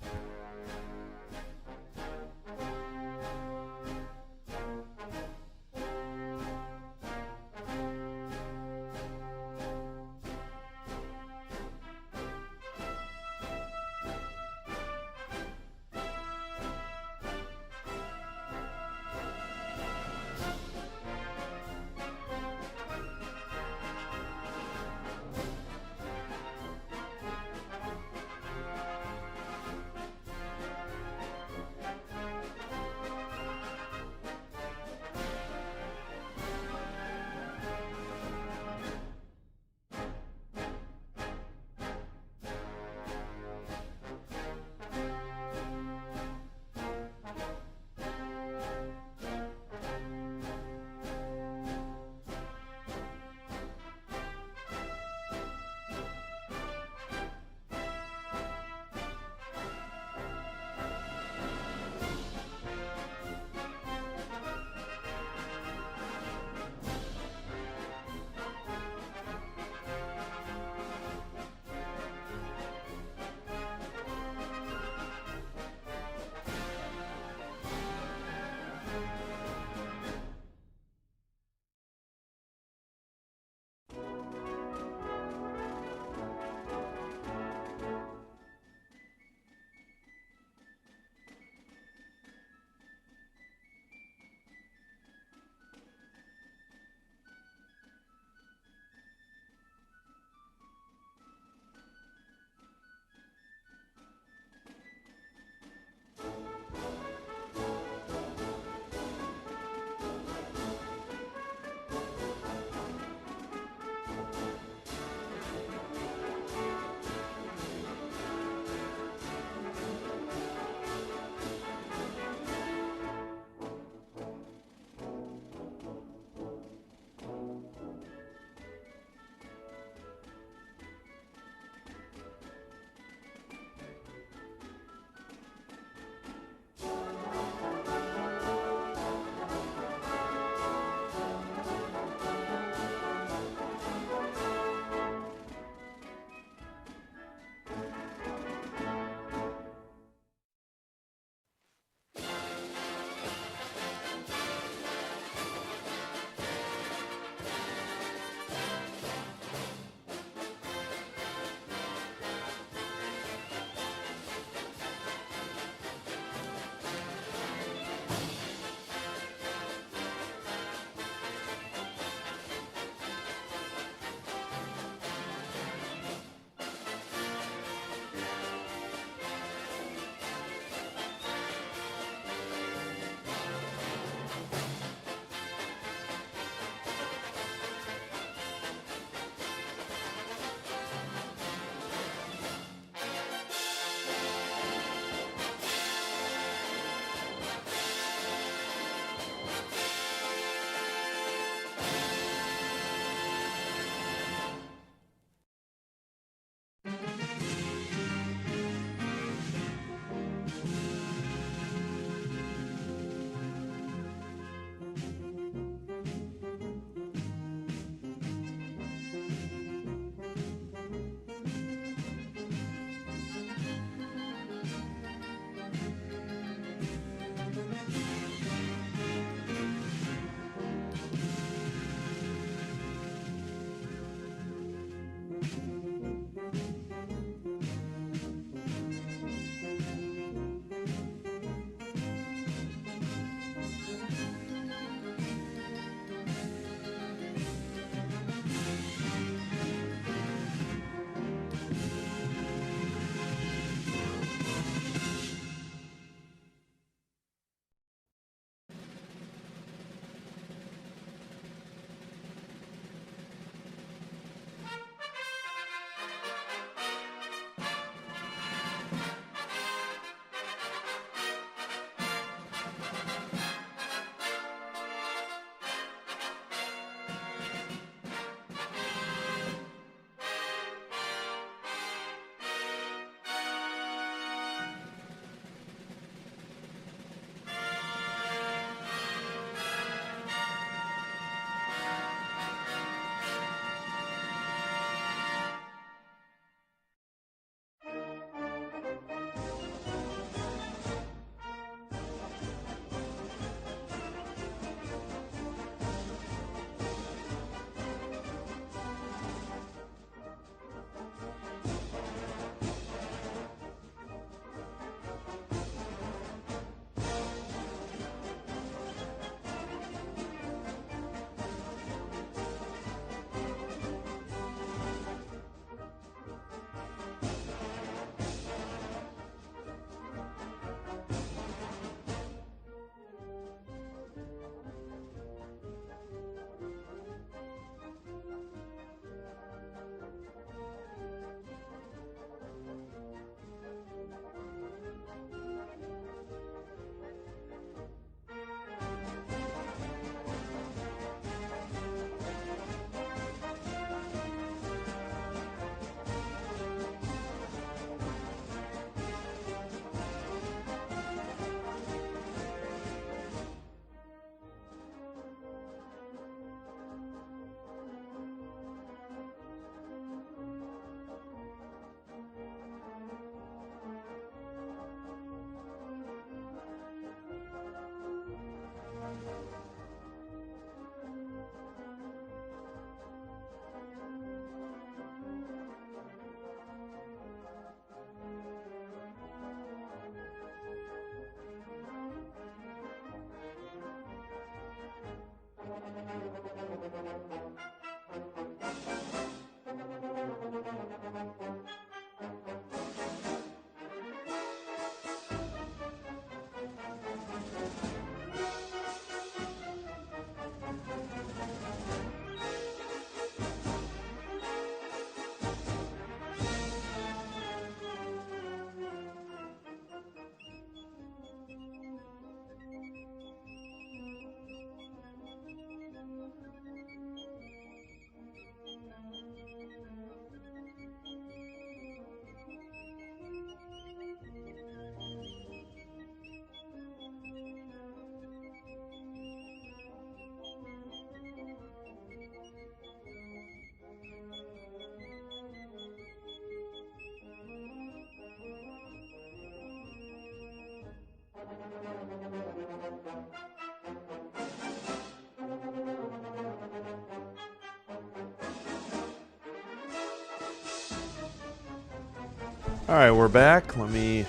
All right, we're back. Let me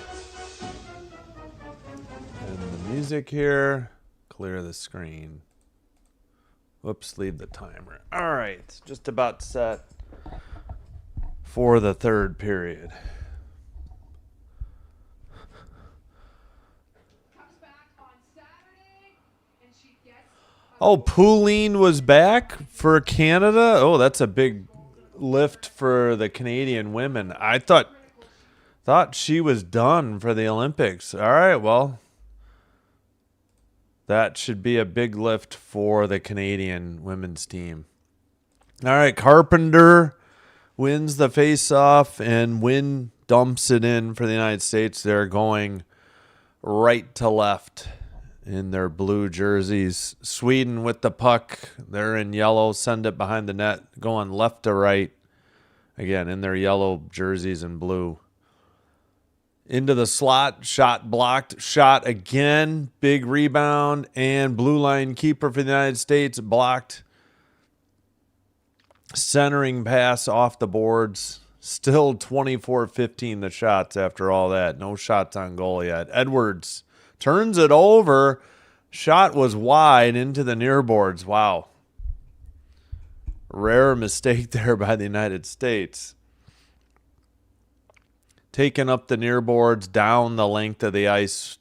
end the music here. Clear the screen. Whoops, leave the timer. All right, just about set for the third period. Oh, Pauline was back for Canada? Oh, that's a big lift for the Canadian women. I thought she was done for the Olympics. All right, well, that should be a big lift for the Canadian women's team. All right, Carpenter wins the face-off, and Wynn dumps it in for the United States. They're going right to left in their blue jerseys. Sweden with the puck. They're in yellow. Send it behind the net. Going left to right. Again, in their yellow jerseys and blue. Into the slot. Shot blocked. Shot again. Big rebound. And blue line keeper for the United States blocked. Centering pass off the boards. Still 24-15 the shots after all that. No shots on goal yet. Edwards turns it over. Shot was wide into the near boards. Wow. Rare mistake there by the United States. Taking up the near boards down the length of the ice.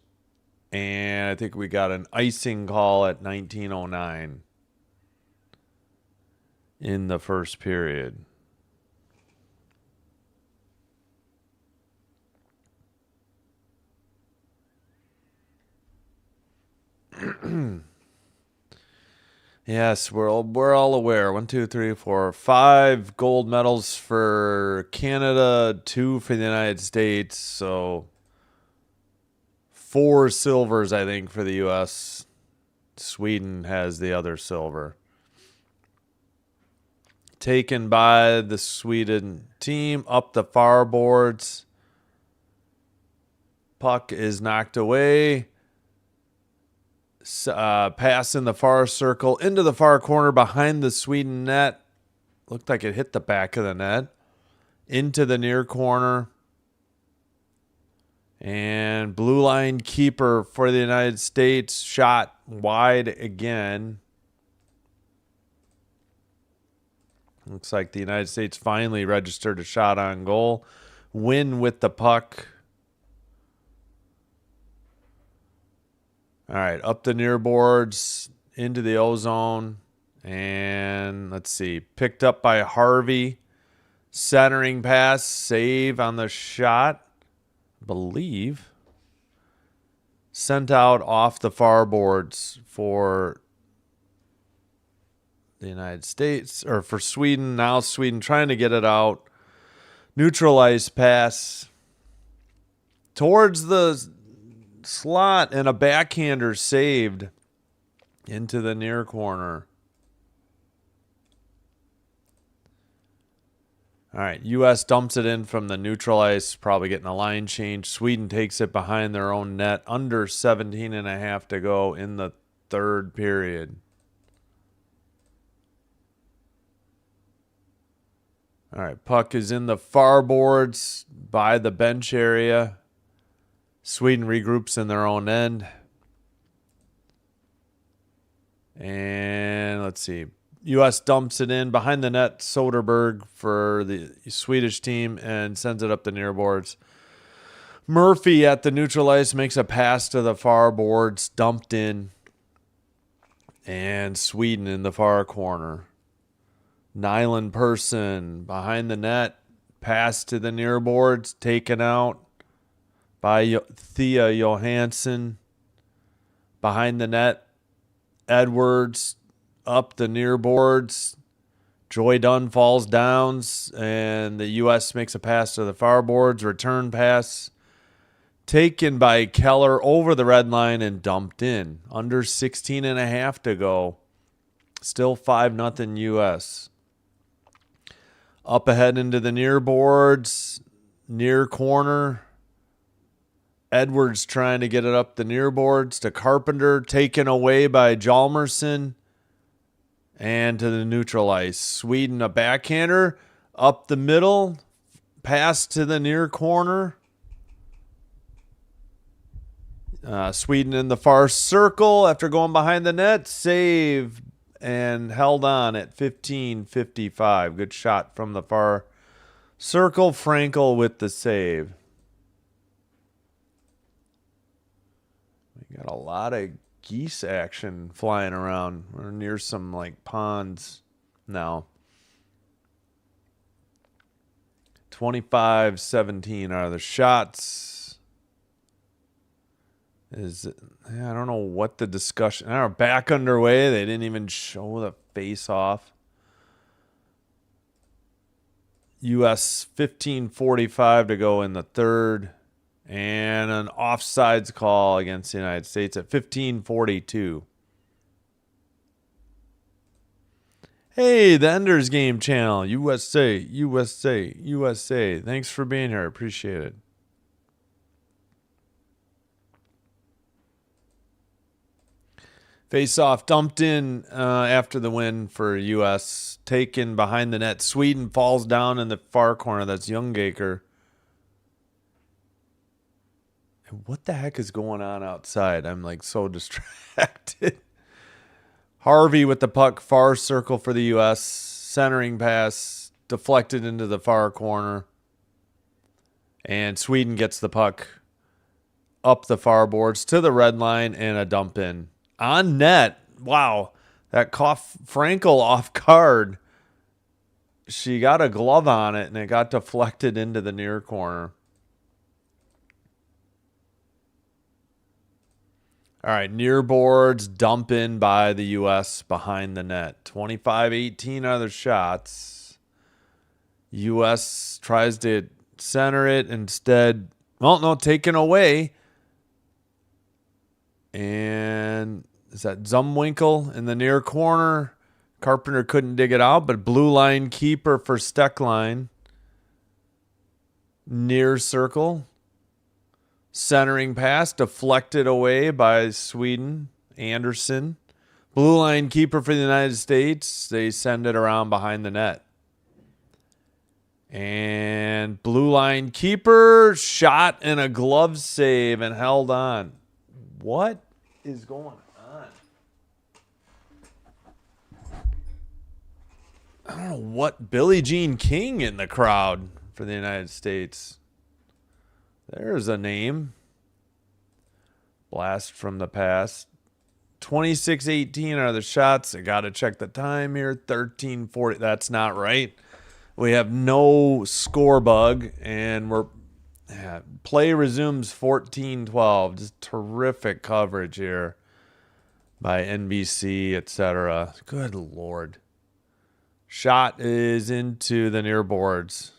And I think we got an icing call at 19:09 in the first period. Yes, we're all aware. 1, 2, 3, 4, 5 gold medals for Canada, 2 for the United States. So 4 silvers, I think, for the U.S. Sweden has the other silver. Taken by the Sweden team up the far boards. Puck is knocked away. Pass in the far circle into the far corner behind the Sweden net. Looked like it hit the back of the net. Into the near corner. And blue line keeper for the United States. Shot wide again. Looks like the United States finally registered a shot on goal. Win with the puck. All right, up the near boards, into the O-zone, and let's see, picked up by Harvey. Centering pass, save on the shot, I believe. Sent out off the far boards for the United States, or for Sweden. Now Sweden trying to get it out. Neutral ice pass towards the slot, and a backhander saved into the near corner. All right, U.S. dumps it in from the neutral ice, probably getting a line change. Sweden takes it behind their own net, under 17.5 to go in the third period. All right, puck is in the far boards by the bench area. Sweden regroups in their own end. And let's see. U.S. dumps it in behind the net. Soderberg for the Swedish team and sends it up the near boards. Murphy at the neutral ice makes a pass to the far boards. Dumped in. And Sweden in the far corner. Nyland Person behind the net. Pass to the near boards. Taken out by Thea Johansson. Behind the net. Edwards up the near boards. Joy Dunn falls down, and the U.S. makes a pass to the far boards. Return pass taken by Keller over the red line and dumped in. Under 16.5 to go. Still 5-0 U.S. Up ahead into the near boards. Near corner. Edwards trying to get it up the near boards to Carpenter. Taken away by Hjalmarsson. And to the neutral ice. Sweden a backhander. Up the middle. pass to the near corner. Sweden in the far circle after going behind the net. Save and held on at 15:55. Good shot from the far circle. Frankel with the save. We got a lot of geese action flying around. We're near some like ponds now. 25-17 are the shots. I don't know what the discussion. Back underway. They didn't even show the face off. U.S. 15:45 to go in the third. And an offsides call against the United States at 15:42. Hey, the Enders Game channel. USA, USA, USA. Thanks for being here. Appreciate it. Face-off dumped in after the win for U.S. Taken behind the net. Sweden falls down in the far corner. That's Youngacre. And what the heck is going on outside? I'm like so distracted. Harvey with the puck. Far circle for the U.S. Centering pass. Deflected into the far corner. And Sweden gets the puck up the far boards to the red line and a dump in. On net, wow, that caught Frankel off guard. She got a glove on it, and it got deflected into the near corner. All right, near boards, dump in by the U.S. behind the net. 25-18 are the shots. U.S. tries to center it instead. Well, no, taken away. And is that Zumwinkle in the near corner? Carpenter couldn't dig it out, but blue line keeper for Steckline. Near circle. Centering pass deflected away by Sweden. Anderson. Blue line keeper for the United States. They send it around behind the net. And blue line keeper shot and a glove save and held on. What is going on? I don't know what. Billie Jean King in the crowd for the United States. There's a name. Blast from the past. 26-18 are the shots. I got to check the time here. 13:40. That's not right. We have no score bug, and play resumes 14-12. Just terrific coverage here by NBC, etc. Good Lord. Shot is into the near boards.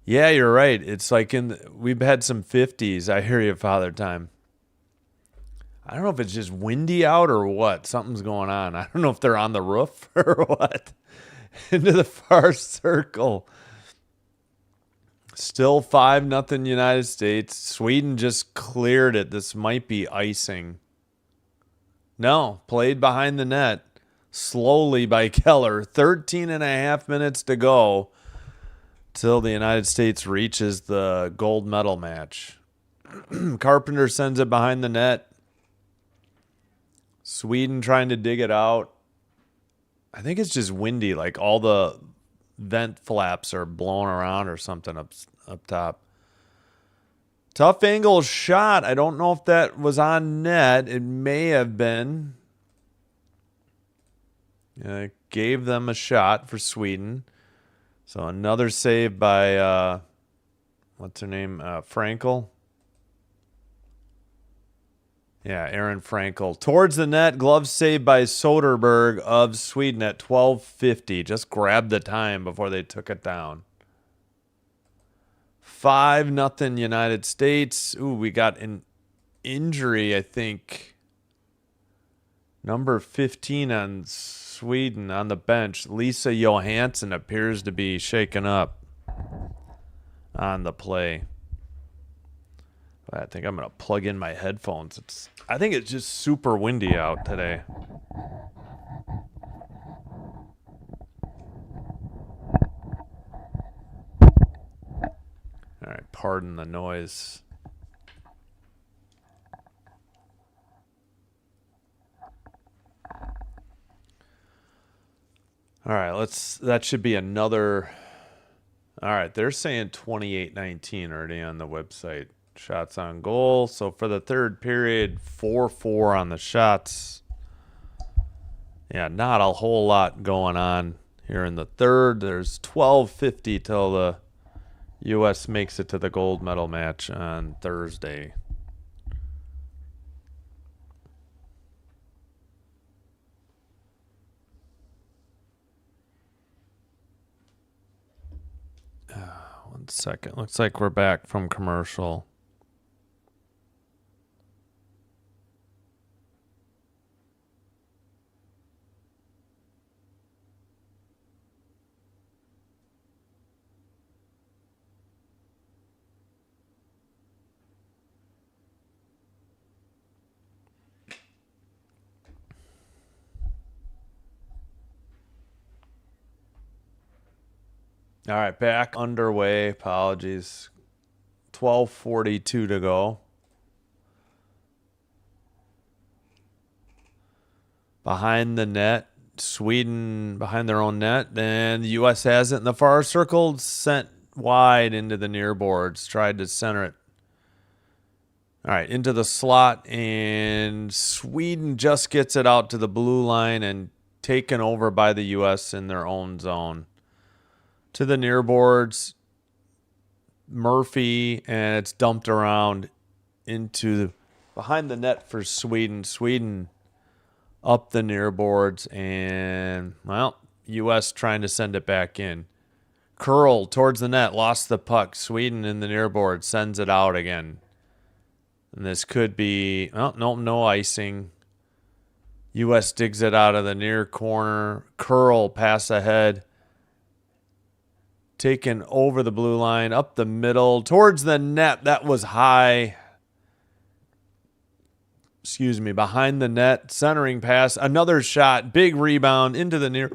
Yeah, you're right. It's like we've had some 50s. I hear you, Father Time. I don't know if it's just windy out or what. Something's going on. I don't know if they're on the roof or what. Into the far circle. Still 5-0 United States. Sweden just cleared it. This might be icing. No, played behind the net. Slowly by Keller. 13.5 minutes to go till the United States reaches the gold medal match. Carpenter sends it behind the net. Sweden trying to dig it out. I think it's just windy. Like all the vent flaps are blowing around or something up top. Tough angle shot. I don't know if that was on net. It may have been. Gave them a shot for Sweden. So another save by, what's her name? Frankel. Yeah, Aaron Frankel. Towards the net, glove save by Soderberg of Sweden at 12:50. Just grabbed the time before they took it down. 5-0 United States. Ooh, we got an injury, I think. Number 15 on Sweden on the bench. Lisa Johansson appears to be shaken up on the play. I think I'm going to plug in my headphones. I think it's just super windy out today. Pardon the noise. All right, that should be another. All right, they're saying 28-19 already on the website. Shots on goal. So for the third period, 4-4 on the shots. Yeah, not a whole lot going on here in the third. There's 12:50 till the U.S. makes it to the gold medal match on Thursday. One second. Looks like we're back from commercial. All right, back underway. Apologies. 12:42 to go. Behind the net. Sweden behind their own net. Then the U.S. has it in the far circle. Sent wide into the near boards. Tried to center it. All right, into the slot. And Sweden just gets it out to the blue line and taken over by the U.S. in their own zone. To the near boards. Murphy, and it's dumped around into behind the net for Sweden. Sweden up the near boards, and, well, U.S. trying to send it back in. Curl towards the net, lost the puck. Sweden in the near board sends it out again. And this could be, oh, no icing. U.S. digs it out of the near corner. Curl pass ahead. Taken over the blue line, up the middle, towards the net. That was high. Excuse me, behind the net, centering pass. Another shot, big rebound into the near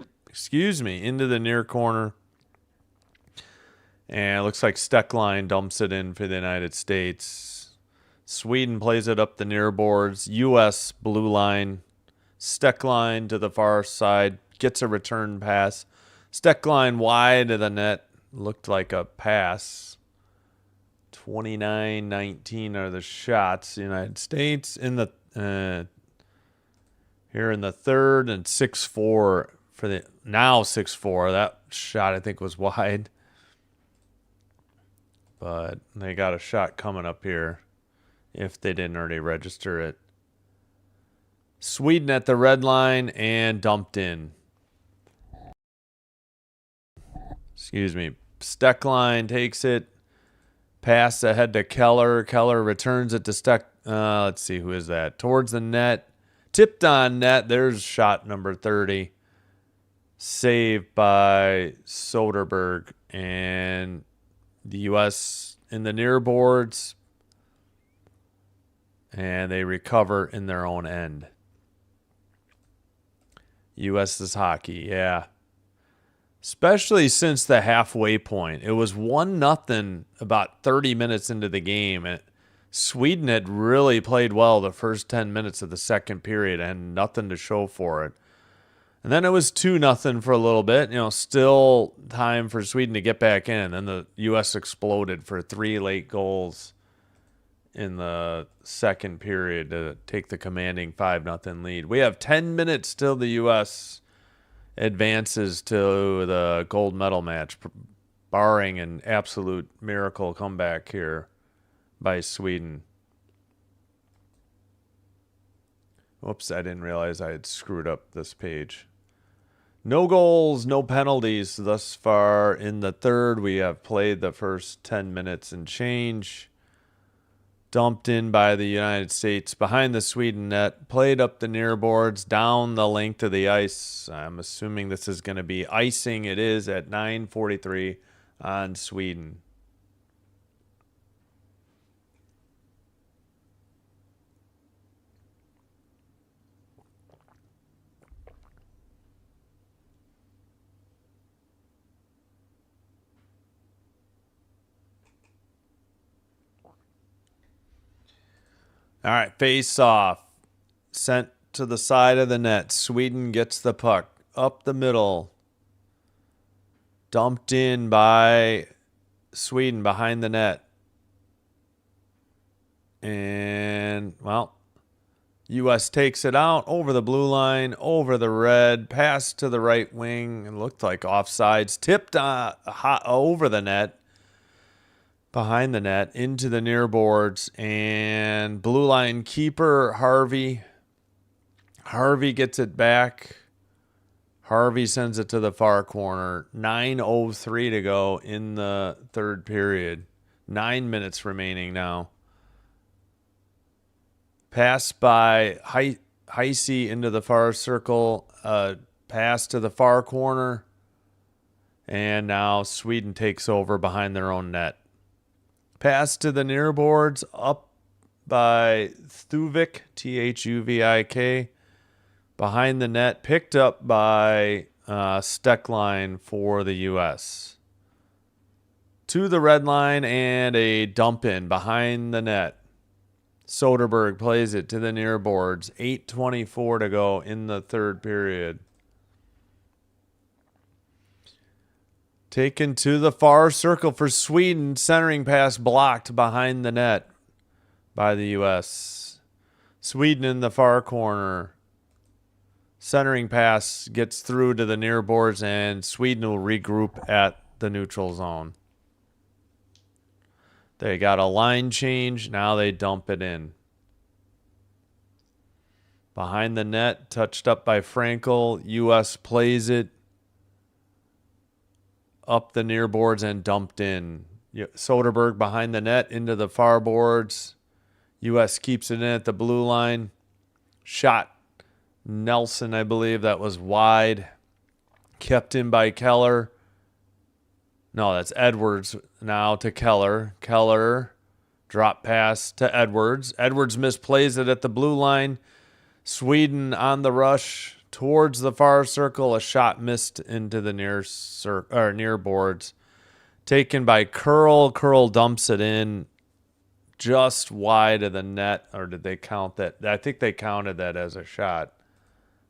corner. And it looks like Steckline dumps it in for the United States. Sweden plays it up the near boards. U.S. blue line. Steckline to the far side. Gets a return pass. Steckline wide of the net. Looked like a pass. 29-19 are the shots. United States in the here in the third, and 6-4 for the now 6-4. That shot I think was wide, but they got a shot coming up here if they didn't already register it. Sweden at the red line and dumped in. Excuse me. Steckline takes it. Pass ahead to Keller. Keller returns it to Steck. Let's see, who is that? Towards the net. Tipped on net. There's shot number 30. Saved by Soderberg. And the U.S. in the near boards. And they recover in their own end. U.S.'s hockey, yeah. Especially since the halfway point. It was 1-0 about 30 minutes into the game. And Sweden had really played well the first 10 minutes of the second period and nothing to show for it. And then it was 2-0 for a little bit. Still time for Sweden to get back in. And the U.S. exploded for 3 late goals in the second period to take the commanding 5-0 lead. We have 10 minutes till the U.S. advances to the gold medal match, barring an absolute miracle comeback here by Sweden. Whoops, I didn't realize I had screwed up this page. No goals, no penalties thus far in the third. We have played the first 10 minutes and change. Dumped in by the United States behind the Sweden net. Played up the near boards, down the length of the ice. I'm assuming this is going to be icing. It is at 9:43 on Sweden. All right, face off. Sent to the side of the net. Sweden gets the puck up the middle. Dumped in by Sweden behind the net. And, well, U.S. takes it out over the blue line, over the red, pass to the right wing. It looked like offsides. Tipped over the net, behind the net, into the near boards. And blue line keeper, Harvey. Harvey gets it back. Harvey sends it to the far corner. 9:03 to go in the third period. 9 minutes remaining now. Pass by Heisey into the far circle. Pass to the far corner. And now Sweden takes over behind their own net. Pass to the near boards up by Thuvik, Thuvik, behind the net. Picked up by Steckline for the U.S. To the red line and a dump in behind the net. Soderberg plays it to the near boards. 8:24 to go in the third period. Taken to the far circle for Sweden. Centering pass blocked behind the net by the U.S. Sweden in the far corner. Centering pass gets through to the near boards, and Sweden will regroup at the neutral zone. They got a line change. Now they dump it in. Behind the net, touched up by Frankel. U.S. plays it up the near boards and dumped in. Soderberg behind the net into the far boards. U.S. keeps it in at the blue line. Shot Nelson, I believe. That was wide. Kept in by Keller. No, that's Edwards now to Keller. Keller, drop pass to Edwards. Edwards misplays it at the blue line. Sweden on the rush towards the far circle. A shot missed into the near boards. Taken by Curl. Curl dumps it in just wide of the net. Or did they count that? I think they counted that as a shot.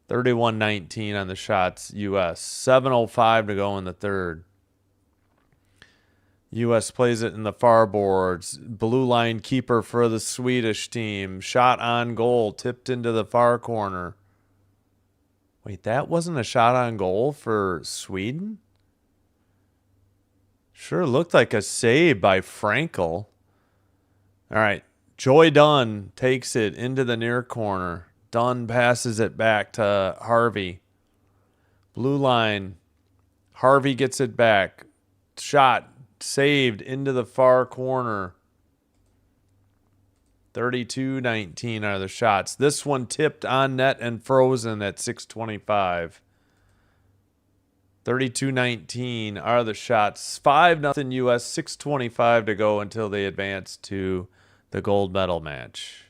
31-19 on the shots, U.S. 7:05 to go in the third. U.S. plays it in the far boards. Blue line keeper for the Swedish team. Shot on goal. Tipped into the far corner. Wait, that wasn't a shot on goal for Sweden? Sure looked like a save by Frankel. All right. Joy Dunn takes it into the near corner. Dunn passes it back to Harvey. Blue line. Harvey gets it back. Shot saved into the far corner. 32-19 are the shots. This one tipped on net and frozen at 6:25. 32-19 are the shots. 5-0 U.S. 6:25 to go until they advance to the gold medal match.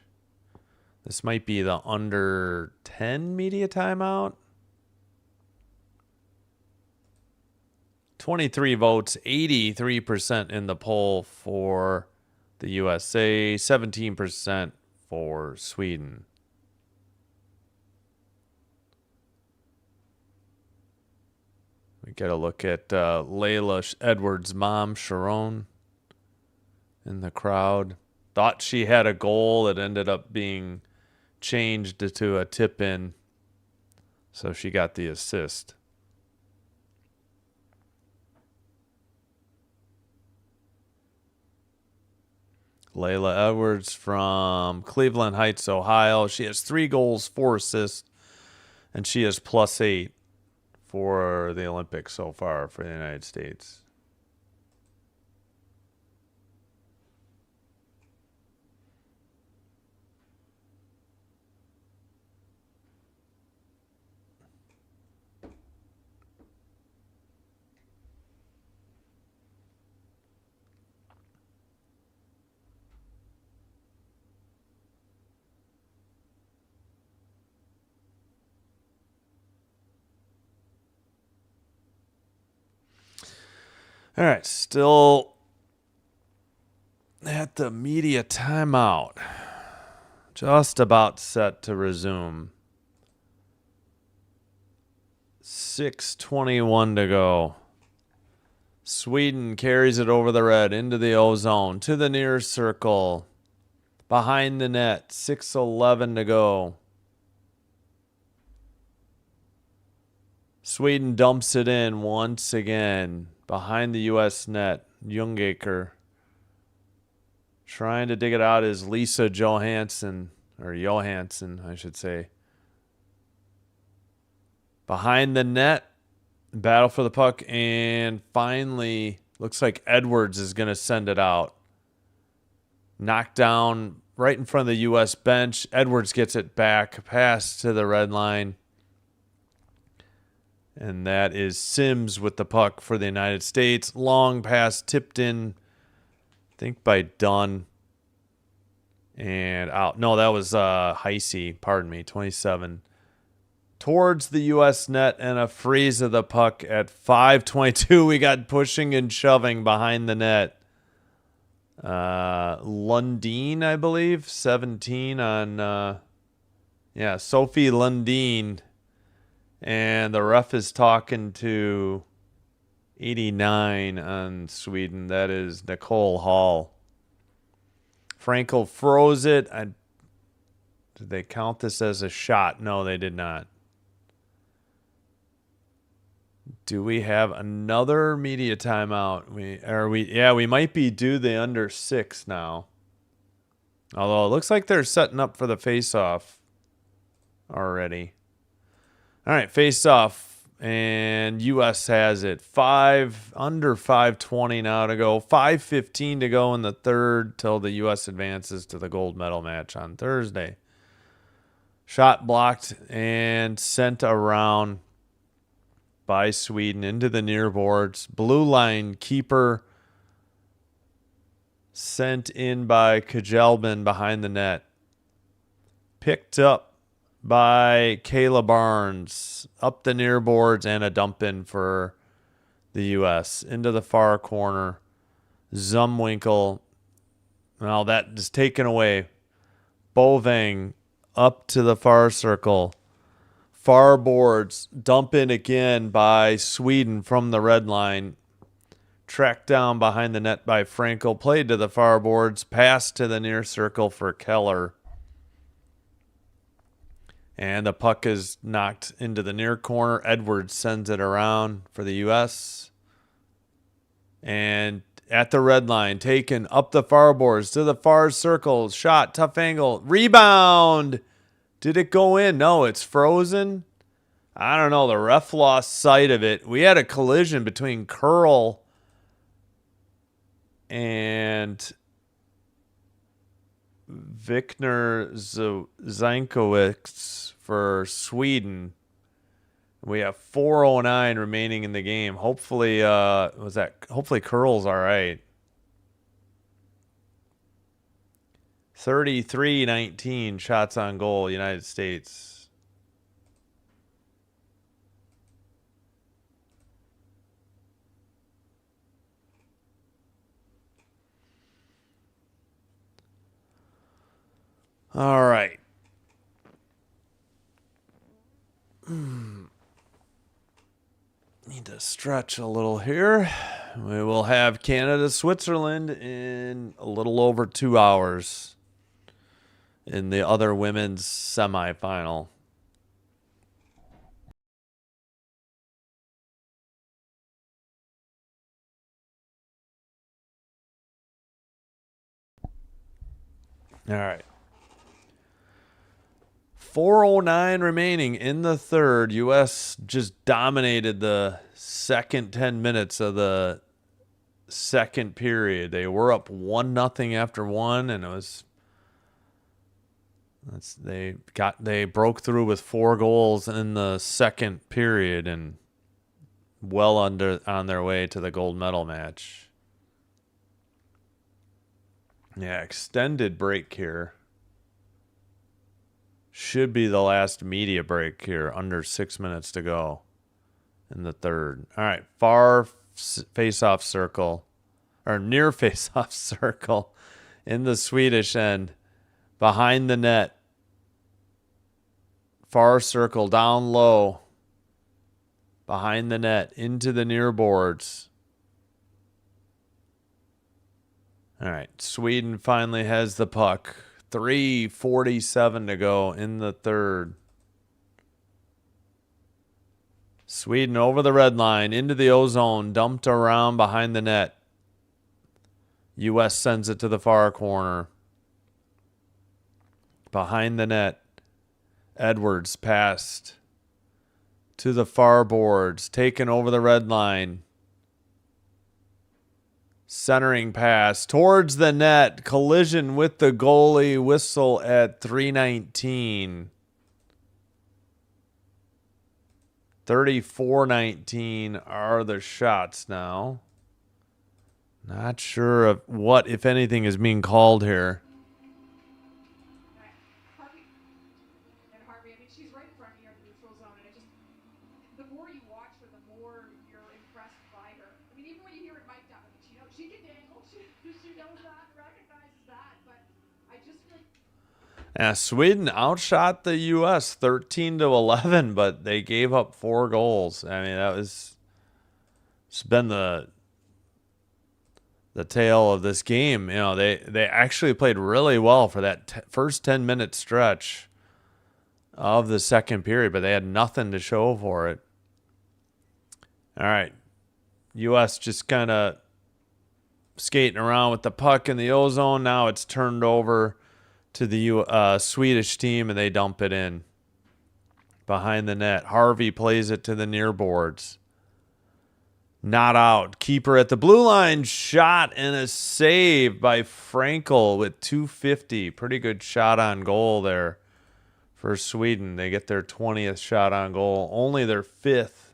This might be the under 10 media timeout. 23 votes, 83% in the poll for the USA, 17% for Sweden. We get a look at Layla Edwards' mom, Sharon, in the crowd. Thought she had a goal. It ended up being changed to a tip-in, so she got the assist. Layla Edwards from Cleveland Heights, Ohio. She has 3 goals, 4 assists, and she is +8 for the Olympics so far for the United States. All right, still at the media timeout. Just about set to resume. 6:21 to go. Sweden carries it over the red into the O zone to the near circle. Behind the net. 6:11 to go. Sweden dumps it in once again. Behind the U.S. net. Ljungåker. Trying to dig it out is Lisa Johansson. Or Johansson, I should say. Behind the net. Battle for the puck. And finally, looks like Edwards is going to send it out. Knocked down right in front of the U.S. bench. Edwards gets it back. Pass to the red line. And that is Sims with the puck for the United States. Long pass tipped in, I think, by Dunn. And out. No, that was Heisey. Pardon me. 27. Towards the U.S. net and a freeze of the puck at 5:22. We got pushing and shoving behind the net. Lundin, I believe. 17 on, Sophie Lundin. And the ref is talking to 89 on Sweden. That is Nicole Hall. Frankel froze it. Did they count this as a shot? No, they did not. Do we have another media timeout? We might be due the under 6 now. Although it looks like they're setting up for the face-off already. All right, face-off, and U.S. has it. Under 5:20 now to go. 5:15 to go in the third till the U.S. advances to the gold medal match on Thursday. Shot blocked and sent around by Sweden into the near boards. Blue line keeper sent in by Kjelben behind the net. Picked up by Kayla Barnes. Up the near boards and a dump in for the U.S. Into the far corner. Zumwinkle. Well, that is taken away. Boveng up to the far circle. Far boards. Dump in again by Sweden from the red line. Tracked down behind the net by Frankel. Played to the far boards. Passed to the near circle for Keller. And the puck is knocked into the near corner. Edwards sends it around for the U.S. And at the red line, taken up the far boards to the far circle. Shot, tough angle. Rebound. Did it go in? No, it's frozen. I don't know. The ref lost sight of it. We had a collision between Curl and Vikner Zankovic for Sweden. We have 4:09 remaining in the game. Hopefully, hopefully Curl's all right. 33-19 shots on goal, United States. All right. Need to stretch a little here. We will have Canada, Switzerland in a little over 2 hours in the other women's semifinal. All right. 4:09 remaining in the third. U.S. just dominated the second 10 minutes of the second period. They were up 1-0 after one, and they broke through with 4 goals in the second period and well on their way to the gold medal match. Yeah, extended break here. Should be the last media break here. Under 6 minutes to go in the third. All right. Far face-off circle. Or near face-off circle in the Swedish end. Behind the net. Far circle, down low. Behind the net, into the near boards. All right, Sweden finally has the puck. 3:47 to go in the third. Sweden over the red line, into the O-zone, dumped around behind the net. U.S. sends it to the far corner. Behind the net, Edwards passed to the far boards, taken over the red line. Centering pass towards the net, collision with the goalie, whistle at 3:19. 34-19 are the shots now. Not sure of what, if anything, is being called here. Harvey, I mean, she's right in front of you in the neutral zone, and the more you watch her, the more you're impressed by her. I mean, even when you hear it mic'd up, I mean, she can dangle, she knows that, recognizes that, but I just feel like Sweden outshot the U.S. 13-11, but they gave up 4 goals. I mean, it's been the tale of this game. You know, they actually played really well for that first 10-minute stretch of the second period, but they had nothing to show for it. All right. U.S. just kind of skating around with the puck in the O-zone. Now it's turned over to the Swedish team, and they dump it in. Behind the net, Harvey plays it to the near boards. Not out. Keeper at the blue line. Shot and a save by Frankel with 250. Pretty good shot on goal there for Sweden. They get their 20th shot on goal. Only their 5th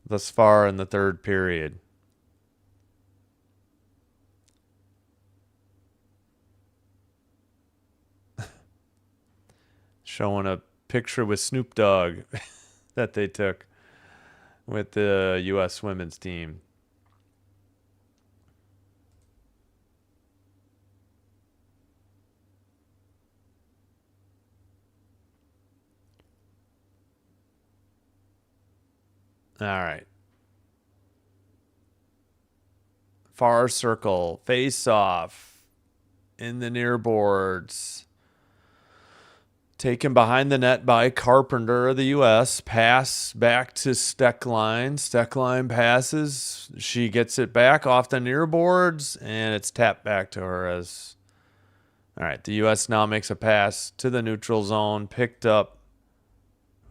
thus far in the third period. Showing a picture with Snoop Dogg that they took with the U.S. women's team. All right. Far circle, face off in the near boards. Taken behind the net by Carpenter of the U.S. Pass back to Steckline. Steckline passes. She gets it back off the near boards, and it's tapped back to her as... All right, the U.S. now makes a pass to the neutral zone. Picked up...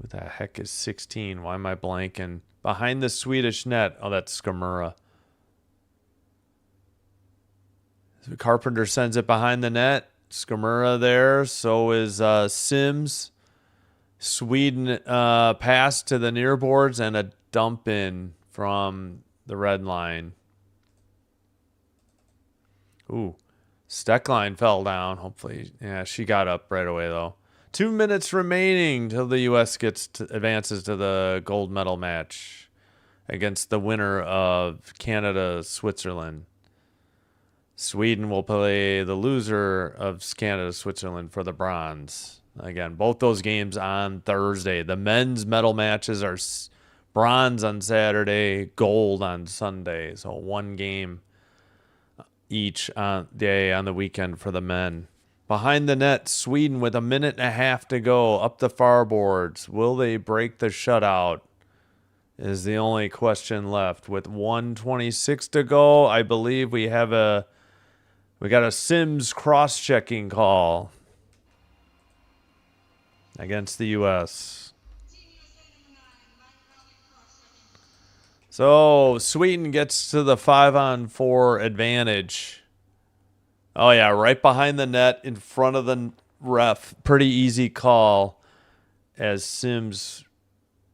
Who the heck is 16? Why am I blanking? Behind the Swedish net. Oh, that's Skamura. Carpenter sends it behind the net. Skamura there. So is Sims. Sweden pass to the near boards and a dump in from the red line. Ooh. Steckline fell down. Hopefully, yeah, she got up right away though. 2 minutes remaining till the U.S. advances to the gold medal match against the winner of Canada-Switzerland. Sweden will play the loser of Canada-Switzerland for the bronze. Again, both those games on Thursday. The men's medal matches are bronze on Saturday, gold on Sunday. So one game each day on the weekend for the men. Behind the net, Sweden with 1.5 minutes to go up the far boards. Will they break the shutout? Is the only question left. With 1:26 to go, I believe we got a Sims cross-checking call against the U.S. So Sweden gets to the 5-on-4 advantage. Oh, yeah, right behind the net in front of the ref. Pretty easy call as Sims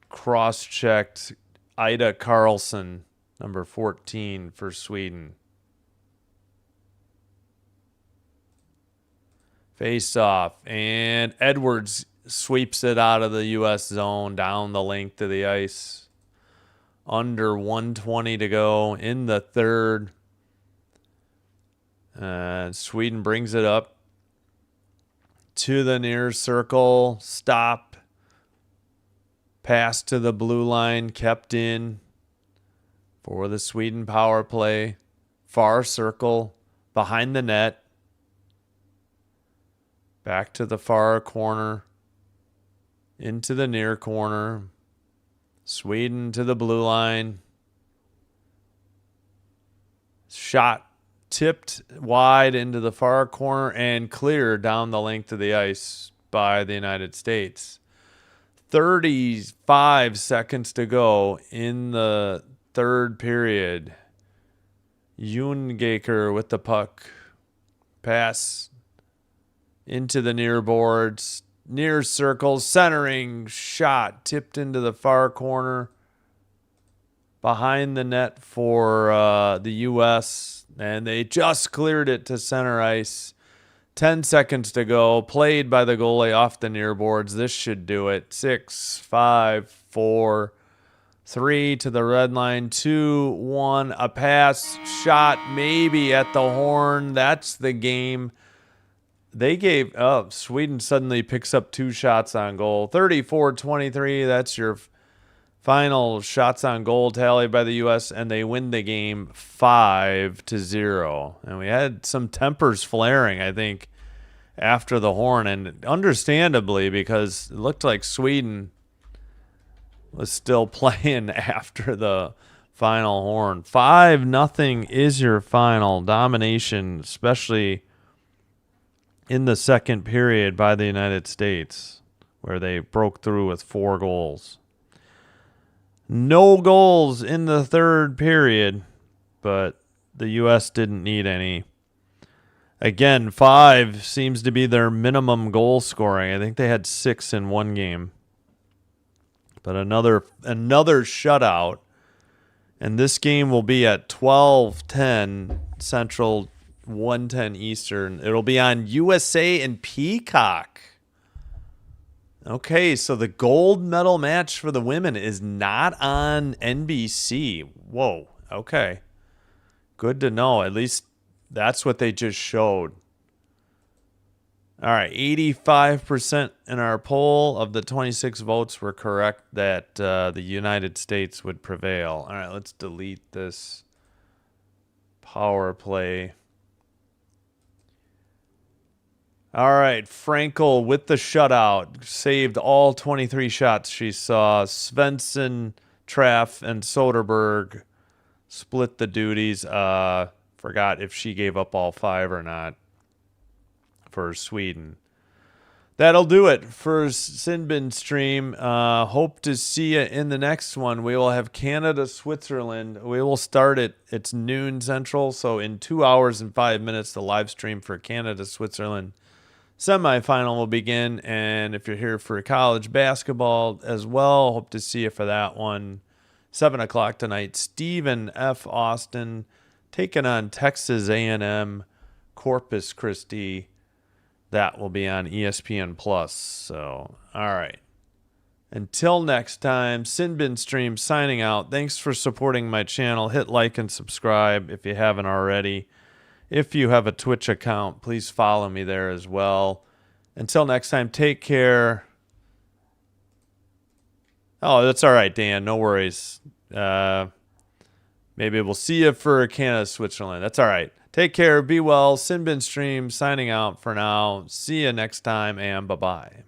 cross-checked Ida Carlson, number 14 for Sweden. Face off, and Edwards sweeps it out of the U.S. zone down the length of the ice. Under 1:20 to go in the third. Sweden brings it up. to the near circle, stop, pass to the blue line, kept in for the Sweden power play, far circle, behind the net, back to the far corner, into the near corner, Sweden to the blue line, shot tipped wide into the far corner and cleared down the length of the ice by the United States. 35 seconds to go in the third period. Jungaker with the puck. Pass into the near boards. Near circles. Centering shot. Tipped into the far corner. Behind the net for the U.S. And they just cleared it to center ice. 10 seconds to go. Played by the goalie off the near boards. This should do it. 6, 5, 4, 3 to the red line. 2, 1. A pass. Shot maybe at the horn. That's the game. They gave up. Sweden suddenly picks up 2 shots on goal. 34-23. That's your final shots on goal tally by the U.S. and they win the game 5-0. And we had some tempers flaring, I think, after the horn, and understandably because it looked like Sweden was still playing after the final horn. 5-0 is your final domination, especially in the second period by the United States, where they broke through with 4 goals. No goals in the third period, but the U.S. didn't need any. Again, 5 seems to be their minimum goal scoring. I think they had 6 in one game. But another shutout. And this game will be at 12:10 Central, 1:10 Eastern. It'll be on USA and Peacock. Okay, so the gold medal match for the women is not on NBC. Whoa, okay. Good to know. At least that's what they just showed. All right, 85% in our poll of the 26 votes were correct that the United States would prevail. All right, let's delete this power play. All right, Frankel with the shutout. Saved all 23 shots she saw. Svensson, Traff, and Soderberg split the duties. Forgot if she gave up all 5 or not for Sweden. That'll do it for Sinbin Stream. Hope to see you in the next one. We will have Canada, Switzerland. We will start it. It's noon Central, so in 2 hours and 5 minutes, the live stream for Canada, Switzerland semifinal will begin. And if you're here for college basketball as well, hope to see you for that one. 7 o'clock tonight. Stephen F. Austin taking on Texas A&M Corpus Christi. That will be on ESPN Plus. So, all right. Until next time, Sinbin Stream signing out. Thanks for supporting my channel. Hit like and subscribe if you haven't already. If you have a Twitch account, please follow me there as well. Until next time, take care. Oh, that's all right, Dan. No worries. Maybe we'll see you for Canada, Switzerland. That's all right. Take care. Be well. Sinbin Stream signing out for now. See you next time, and bye-bye.